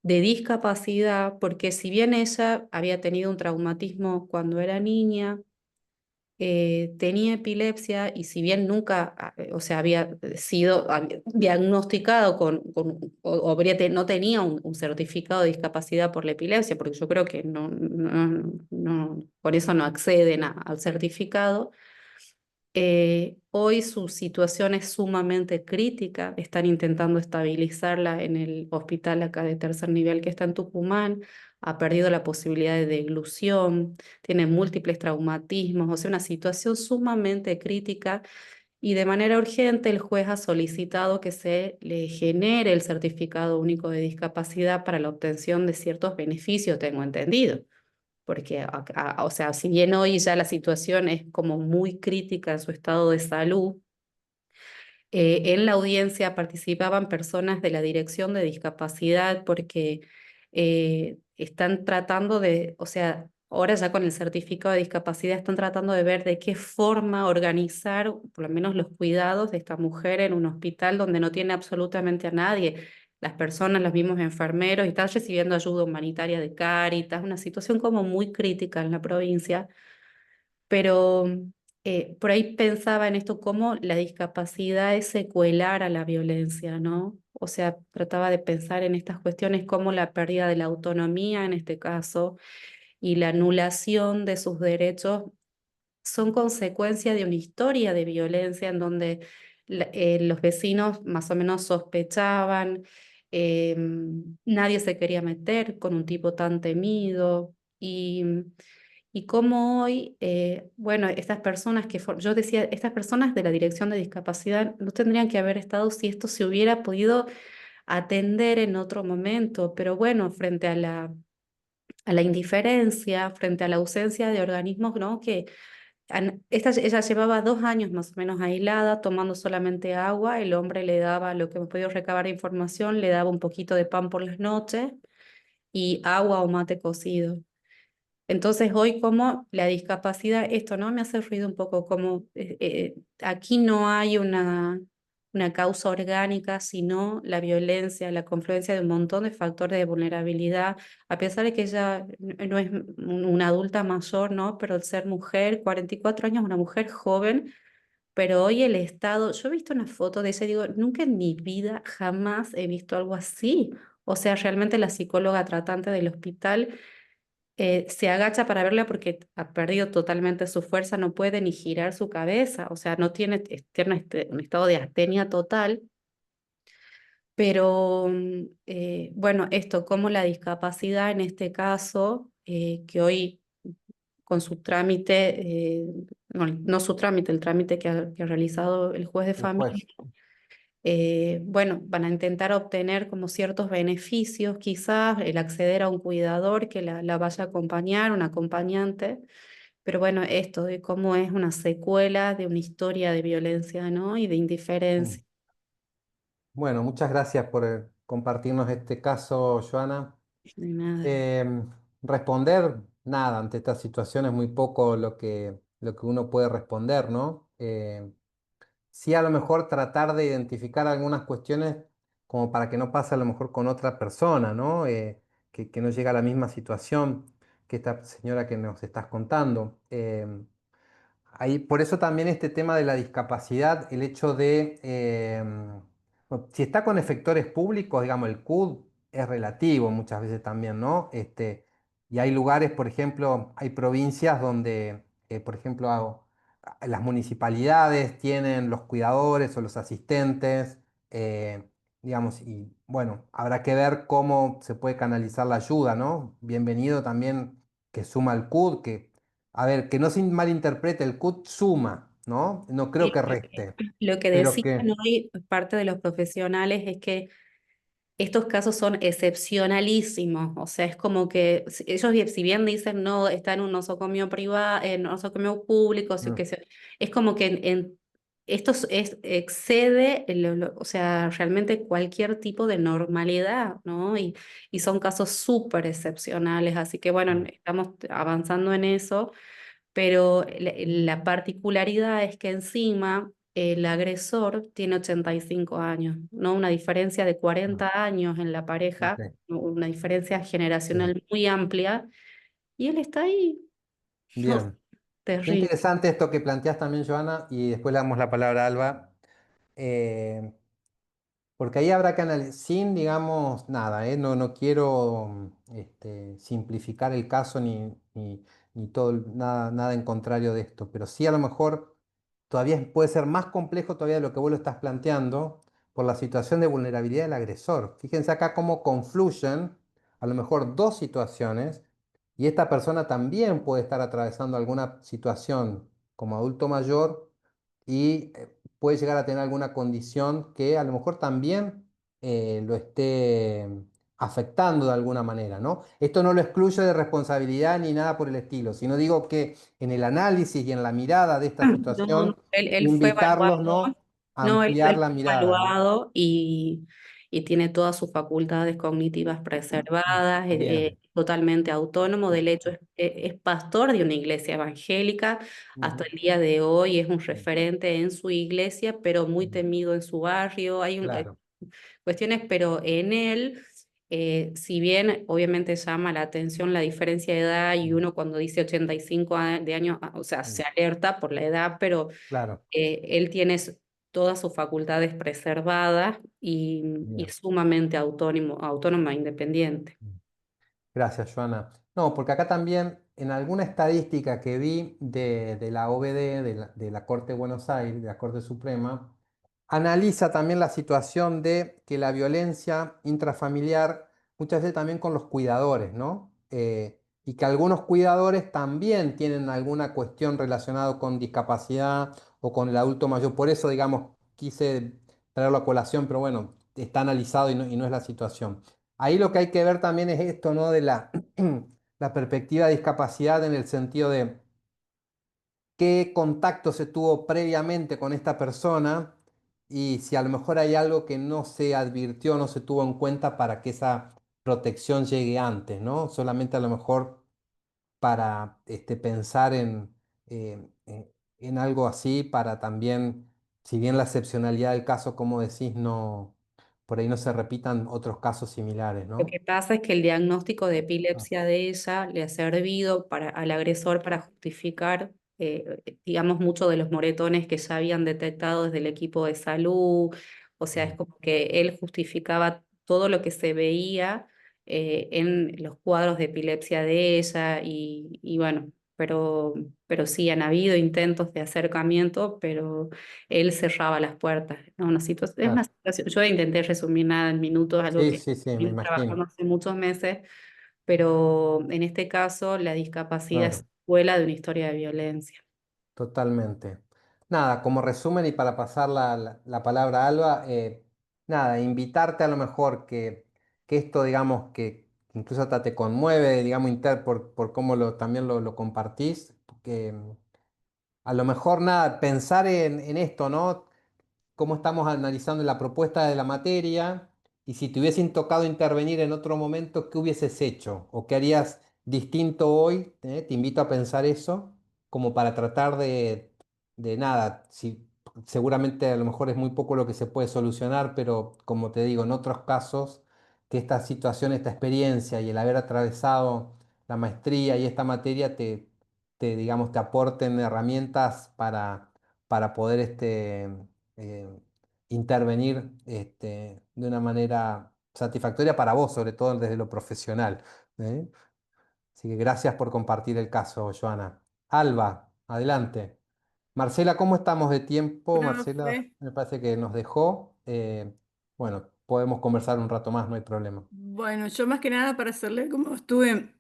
Speaker 10: de discapacidad, porque si bien ella había tenido un traumatismo cuando era niña, tenía epilepsia y si bien nunca, o sea, había sido diagnosticado no tenía un certificado de discapacidad por la epilepsia, porque yo creo que por eso no acceden al certificado. Hoy su situación es sumamente crítica, están intentando estabilizarla en el hospital acá de tercer nivel que está en Tucumán, ha perdido la posibilidad de deglución, tiene múltiples traumatismos, o sea, una situación sumamente crítica y de manera urgente el juez ha solicitado que se le genere el certificado único de discapacidad para la obtención de ciertos beneficios, tengo entendido. Porque, o sea, si bien hoy ya la situación es como muy crítica en su estado de salud, en la audiencia participaban personas de la Dirección de Discapacidad porque están tratando de, o sea, ahora ya con el certificado de discapacidad están tratando de ver de qué forma organizar por lo menos los cuidados de esta mujer en un hospital donde no tiene absolutamente a nadie. Las personas, los mismos enfermeros, y están recibiendo ayuda humanitaria de Cáritas, una situación como muy crítica en la provincia, pero por ahí pensaba en esto, cómo la discapacidad es secuelar a la violencia, ¿no? O sea, trataba de pensar en estas cuestiones como la pérdida de la autonomía en este caso y la anulación de sus derechos son consecuencia de una historia de violencia en donde los vecinos más o menos sospechaban, eh, nadie se quería meter con un tipo tan temido y cómo hoy, bueno, estas personas yo decía, estas personas de la Dirección de Discapacidad no tendrían que haber estado si esto se hubiera podido atender en otro momento, pero bueno, frente a la indiferencia, frente a la ausencia de organismos, ¿no? Ella llevaba 2 años más o menos aislada, tomando solamente agua, el hombre le daba, lo que hemos podido recabar de información, le daba un poquito de pan por las noches y agua o mate cocido. Entonces hoy como la discapacidad, esto no me hace ruido un poco, como aquí no hay una causa orgánica, sino la violencia, la confluencia de un montón de factores de vulnerabilidad, a pesar de que ella no es una adulta mayor, ¿no? Pero al ser mujer, 44 años, una mujer joven, pero hoy el Estado, yo he visto una foto de ella y digo, nunca en mi vida jamás he visto algo así. O sea, realmente la psicóloga tratante del hospital se agacha para verla porque ha perdido totalmente su fuerza, no puede ni girar su cabeza, o sea, no tiene un estado de astenia total, pero bueno, esto como la discapacidad en este caso, que hoy con su trámite, no su trámite, el trámite que ha realizado el juez de
Speaker 2: El juez.
Speaker 10: familia, bueno, van a intentar obtener como ciertos beneficios, quizás el acceder a un cuidador que la vaya a acompañar, un acompañante, pero bueno, esto de cómo es una secuela de una historia de violencia, ¿no? Y de indiferencia.
Speaker 2: Bueno, muchas gracias por compartirnos este caso, Joana.
Speaker 10: De nada.
Speaker 2: Responder, nada, ante esta situación es muy poco lo que uno puede responder, ¿no? Sí, a lo mejor tratar de identificar algunas cuestiones como para que no pase a lo mejor con otra persona, ¿no? Que no llega a la misma situación que esta señora que nos estás contando. Ahí, por eso también este tema de la discapacidad, el hecho de, si está con efectores públicos, digamos, el CUD es relativo muchas veces también, ¿no? Y hay lugares, por ejemplo, hay provincias donde, por ejemplo, las municipalidades tienen los cuidadores o los asistentes, digamos, y bueno, habrá que ver cómo se puede canalizar la ayuda, ¿no? Bienvenido también que suma el CUD, que a ver, que no se malinterprete, el CUT suma, ¿no? No creo
Speaker 10: Sí,
Speaker 2: que reste,
Speaker 10: lo que
Speaker 2: pero
Speaker 10: decían
Speaker 2: que...
Speaker 10: hoy parte de los profesionales es que estos casos son excepcionalísimos, o sea, es como que ellos si bien dicen no, está en un nosocomio privado, en nosocomio público, sí,
Speaker 2: mm,
Speaker 10: es como que esto excede, o sea, realmente cualquier tipo de normalidad, ¿no? Y son casos súper excepcionales, así que bueno,
Speaker 2: mm,
Speaker 10: estamos avanzando en eso, pero la particularidad es que encima el agresor tiene 85 años, ¿no? Una diferencia de
Speaker 2: mm,
Speaker 10: 40 años en la pareja,
Speaker 2: ok,
Speaker 10: una diferencia
Speaker 2: sí,
Speaker 10: generacional muy amplia, y él está ahí, no,
Speaker 2: bien. Qué
Speaker 10: terrible.
Speaker 2: interesante esto que planteas también, Joana, y después le damos la palabra a Alba. Eh, Porque ahí habrá que analizar, sin, digamos, nada, no, no quiero simplificar el caso ni todo, nada, nada en contrario de esto, pero sí a lo mejor todavía puede ser más complejo todavía de lo que vos lo estás planteando por la situación de vulnerabilidad del agresor. Fíjense acá cómo confluyen a lo mejor dos situaciones y esta persona también puede estar atravesando alguna situación como adulto mayor y puede llegar a tener alguna condición que a lo mejor también lo esté afectando de alguna manera, ¿no? Esto no lo excluye de responsabilidad ni nada por el estilo, sino digo que en el análisis y en la mirada de esta
Speaker 10: No, no,
Speaker 2: situación,
Speaker 10: él fue
Speaker 2: invitarlos,
Speaker 10: evaluado,
Speaker 2: ¿no? A
Speaker 10: no,
Speaker 2: ampliar
Speaker 10: él
Speaker 2: la
Speaker 10: fue
Speaker 2: mirada, ¿no?
Speaker 10: evaluado y tiene todas sus facultades cognitivas preservadas,
Speaker 2: Bien.
Speaker 10: totalmente autónomo. Del hecho, es pastor de una iglesia evangélica. Hasta
Speaker 2: Ujú,
Speaker 10: el día de hoy es un
Speaker 2: sí,
Speaker 10: referente en su iglesia, pero muy
Speaker 2: ujú,
Speaker 10: temido en su barrio.
Speaker 2: claro.
Speaker 10: Cuestiones, pero en él, si bien obviamente llama la atención la diferencia de edad y
Speaker 2: Mm,
Speaker 10: uno cuando dice 85 de años, o sea, se
Speaker 2: mm,
Speaker 10: alerta por la edad, pero
Speaker 2: claro.
Speaker 10: él tiene todas sus facultades preservadas y
Speaker 2: Bien.
Speaker 10: es sumamente autónomo e independiente.
Speaker 2: Gracias, Joana. No, porque acá también en alguna estadística que vi de la OBD, de la Corte de Buenos Aires, de la Corte Suprema, analiza también la situación de que la violencia intrafamiliar muchas veces también con los cuidadores, ¿no? Y que algunos cuidadores también tienen alguna cuestión relacionada con discapacidad o con el adulto mayor. Por eso, digamos, quise traerlo a colación, pero bueno, está analizado y no es la situación. Ahí lo que hay que ver también es esto, ¿no? De la perspectiva de discapacidad en el sentido de qué contacto se tuvo previamente con esta persona y si a lo mejor hay algo que no se advirtió, no se tuvo en cuenta para que esa protección llegue antes, ¿no? Solamente a lo mejor para pensar en algo así, para también, si bien la excepcionalidad del caso, como decís, no, por ahí no se repitan otros casos similares,
Speaker 10: Lo
Speaker 2: ¿no?
Speaker 10: que pasa es que el diagnóstico de
Speaker 2: Ah,
Speaker 10: epilepsia de ella le ha servido al agresor para justificar, digamos, muchos de los moretones que ya habían detectado desde el equipo de salud. O sea, es
Speaker 2: mm,
Speaker 10: como que él justificaba todo lo que se veía en los cuadros de epilepsia de ella y bueno, pero sí han habido intentos de acercamiento, pero él cerraba las puertas. Es una
Speaker 2: claro.
Speaker 10: situación, yo intenté resumir nada en minutos, algo
Speaker 2: Sí,
Speaker 10: que
Speaker 2: sí, sí, me
Speaker 10: venimos trabajando
Speaker 2: imagino.
Speaker 10: hace muchos meses, pero en este caso la discapacidad es
Speaker 2: Claro,
Speaker 10: secuela de una historia de violencia.
Speaker 2: totalmente. Nada, como resumen y para pasar la palabra a Alba, nada, invitarte a lo mejor que esto, digamos, que incluso hasta te conmueve, digamos, por cómo también lo compartís, que a lo mejor nada, pensar en esto, ¿no? Cómo estamos analizando la propuesta de la materia y si te hubiesen tocado intervenir en otro momento, ¿qué hubieses hecho? ¿O qué harías distinto hoy? Te invito a pensar eso como para tratar de nada, si seguramente a lo mejor es muy poco lo que se puede solucionar, pero como te digo, en otros casos, que esta situación, esta experiencia y el haber atravesado la maestría y esta materia digamos, te aporten herramientas para poder eh, intervenir de una manera satisfactoria para vos, sobre todo desde lo profesional. ¿Eh? Así que gracias por compartir el caso, Joana. Alba, adelante. Marcela, ¿cómo estamos de tiempo? Marcela
Speaker 9: Profe,
Speaker 2: me parece que nos dejó. Bueno, podemos conversar un rato más, no hay problema.
Speaker 9: bueno, yo más que nada para hacerle, como estuve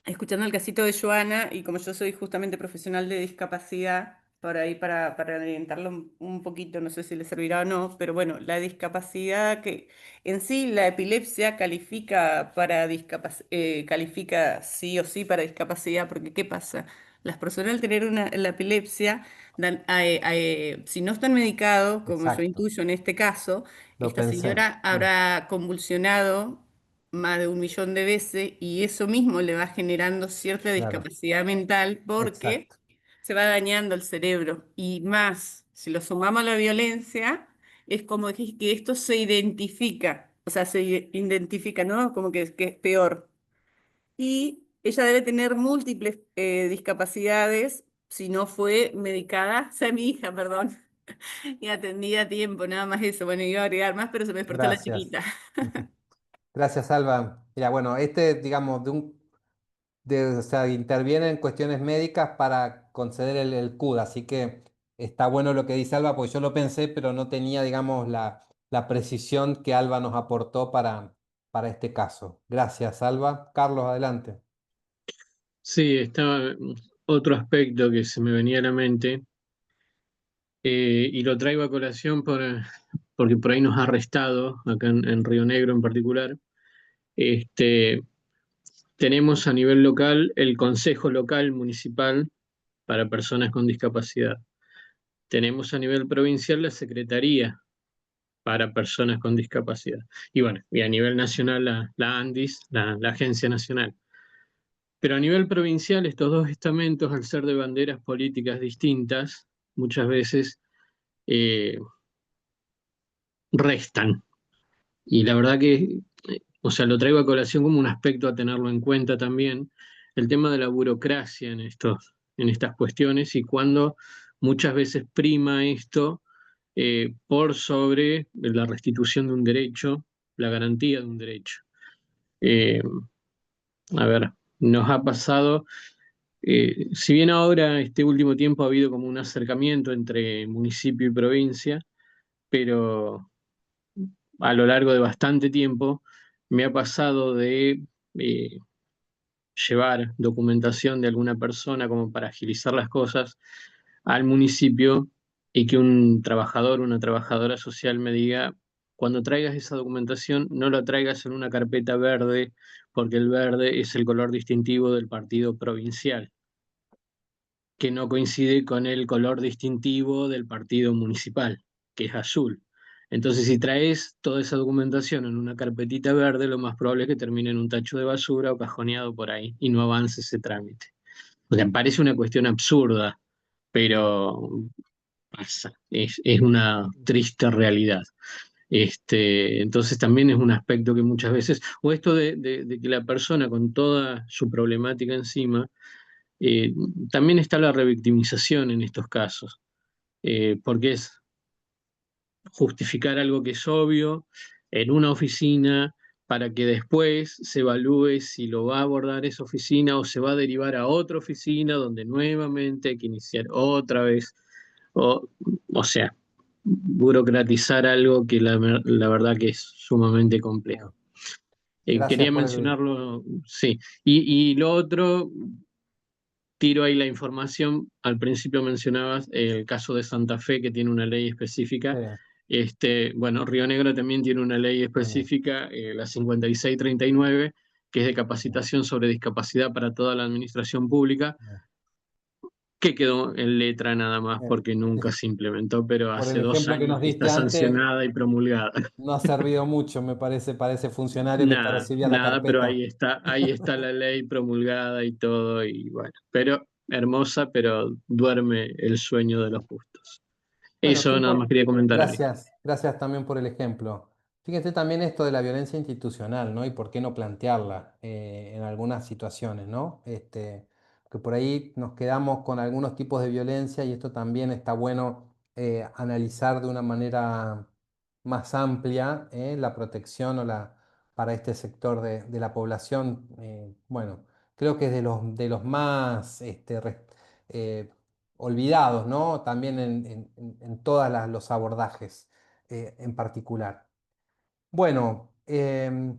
Speaker 9: escuchando el casito de Joana y como yo soy justamente profesional de discapacidad, por ahí para orientarlo un poquito, no sé si le servirá o no, pero bueno, la discapacidad que en sí la epilepsia califica califica sí o sí para discapacidad, porque ¿qué pasa? Las personas al tener la epilepsia, si no están medicados, como yo
Speaker 2: Exacto,
Speaker 9: intuyo en este caso,
Speaker 2: lo
Speaker 9: esta
Speaker 2: pensé.
Speaker 9: señora habrá convulsionado más de 1 millón de veces y eso mismo le va generando cierta
Speaker 2: Claro,
Speaker 9: discapacidad mental porque
Speaker 2: exacto,
Speaker 9: se va dañando el cerebro. Y más, si lo sumamos a la violencia, es como que esto se identifica, o sea, se identifica, ¿no? Como que es peor. Y ella debe tener múltiples discapacidades si no fue medicada, o sea, mi hija, perdón, y atendida a tiempo, nada más eso. Bueno, iba a agregar más, pero se me despertó la
Speaker 2: gracias.
Speaker 9: chiquita.
Speaker 2: Gracias, Alba. Mira, bueno, digamos, o sea, interviene en cuestiones médicas para conceder el CUD, así que está bueno lo que dice Alba, porque yo lo pensé, pero no tenía, digamos, la precisión que Alba nos aportó para este caso. Gracias, Alba. Carlos, adelante.
Speaker 5: Sí, estaba otro aspecto que se me venía a la mente, y lo traigo a colación porque por ahí nos ha restado, acá en Río Negro en particular. Este, tenemos a nivel local el Consejo Local Municipal para Personas con Discapacidad. Tenemos a nivel provincial la Secretaría para Personas con Discapacidad. Y bueno, y a nivel nacional la ANDIS, la Agencia Nacional. Pero a nivel provincial, estos dos estamentos, al ser de banderas políticas distintas, muchas veces eh, restan. Y la verdad que, o sea, lo traigo a colación como un aspecto a tenerlo en cuenta también, el tema de la burocracia en estas cuestiones y cuando muchas veces prima esto por sobre la restitución de un derecho, la garantía de un derecho. Eh, a ver, nos ha pasado, si bien ahora este último tiempo ha habido como un acercamiento entre municipio y provincia, pero a lo largo de bastante tiempo me ha pasado de eh, llevar documentación de alguna persona como para agilizar las cosas al municipio y que un trabajador, una trabajadora social me diga, cuando traigas esa documentación, no la traigas en una carpeta verde, porque el verde es el color distintivo del partido provincial, que no coincide con el color distintivo del partido municipal, que es azul. Entonces, si traes toda esa documentación en una carpetita verde, lo más probable es que termine en un tacho de basura o cajoneado por ahí y no avance ese trámite. O sea, parece una cuestión absurda, pero pasa, es una triste realidad. Entonces también es un aspecto que muchas veces, o esto de que la persona con toda su problemática encima, eh, también está la revictimización en estos casos, porque es justificar algo que es obvio en una oficina para que después se evalúe si lo va a abordar esa oficina o se va a derivar a otra oficina donde nuevamente hay que iniciar otra vez. O, o sea, burocratizar algo que la verdad que es sumamente complejo.
Speaker 2: Gracias
Speaker 5: Quería
Speaker 2: por
Speaker 5: mencionarlo, sí. Y lo otro, tiro ahí la información. Al principio mencionabas el caso de Santa Fe, que tiene una ley específica. Bueno, Río Negro también tiene una ley específica, la 5639, que es de capacitación sobre discapacidad para toda la administración pública, que quedó en letra nada más porque nunca se implementó, pero
Speaker 2: Por
Speaker 5: hace
Speaker 2: el
Speaker 5: 2
Speaker 2: ejemplo que
Speaker 5: años
Speaker 2: nos
Speaker 5: que está
Speaker 2: diste antes,
Speaker 5: sancionada y promulgada.
Speaker 2: no ha servido mucho, me parece, para ese funcionario que te
Speaker 5: Nada,
Speaker 2: recibía la
Speaker 5: nada, pero
Speaker 2: carpeta.
Speaker 5: ahí está la ley promulgada y todo, y bueno, pero hermosa, pero duerme el sueño de los justos.
Speaker 2: Bueno,
Speaker 5: Eso
Speaker 2: qué
Speaker 5: nada más quería comentar, Ari.
Speaker 2: gracias también por el ejemplo. Fíjense también esto de la violencia institucional, ¿no? Y por qué no plantearla en algunas situaciones, ¿no? Que por ahí nos quedamos con algunos tipos de violencia y esto también está bueno analizar de una manera más amplia la protección para este sector de la población. Bueno, creo que es de los más eh, olvidados, ¿no? También en todos los abordajes en particular. Bueno, de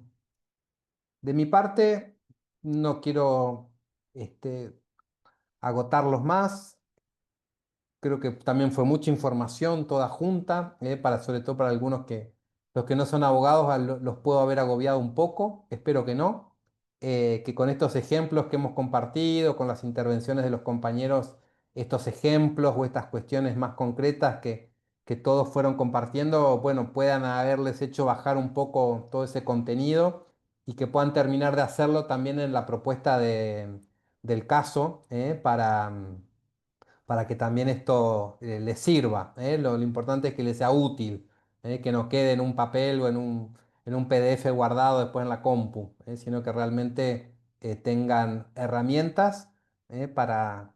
Speaker 2: mi parte, no quiero agotarlos más. Creo que también fue mucha información toda junta, sobre todo para algunos que los que no son abogados los puedo haber agobiado un poco, espero que no, que con estos ejemplos que hemos compartido, con las intervenciones de los compañeros, estos ejemplos o estas cuestiones más concretas que todos fueron compartiendo, bueno, puedan haberles hecho bajar un poco todo ese contenido y que puedan terminar de hacerlo también en la propuesta del caso, para que también esto les sirva. Lo importante es que les sea útil, que no quede en un papel o en un PDF guardado después en la compu, sino que realmente tengan herramientas para,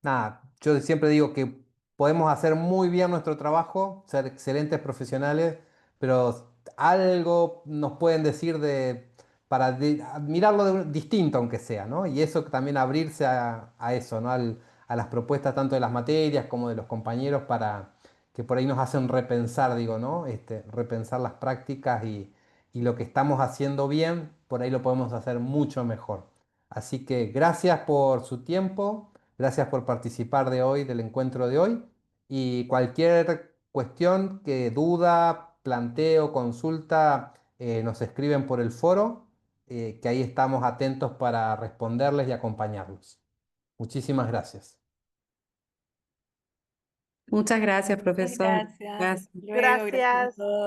Speaker 2: nada, yo siempre digo que podemos hacer muy bien nuestro trabajo, ser excelentes profesionales, pero algo nos pueden decir para mirarlo distinto aunque sea, ¿no? Y eso también abrirse a eso, ¿no? A las propuestas tanto de las materias como de los compañeros para que por ahí nos hacen repensar, digo, ¿no? Repensar las prácticas y lo que estamos haciendo bien, por ahí lo podemos hacer mucho mejor. Así que gracias por su tiempo. Gracias por participar de hoy, del encuentro de hoy. Y cualquier cuestión, duda, planteo, consulta, nos escriben por el foro, que ahí estamos atentos para responderles y acompañarlos. Muchísimas gracias.
Speaker 10: Muchas gracias, profesor.
Speaker 9: Gracias.
Speaker 10: Gracias.
Speaker 9: Hasta luego, gracias a
Speaker 6: Gracias.
Speaker 9: todos.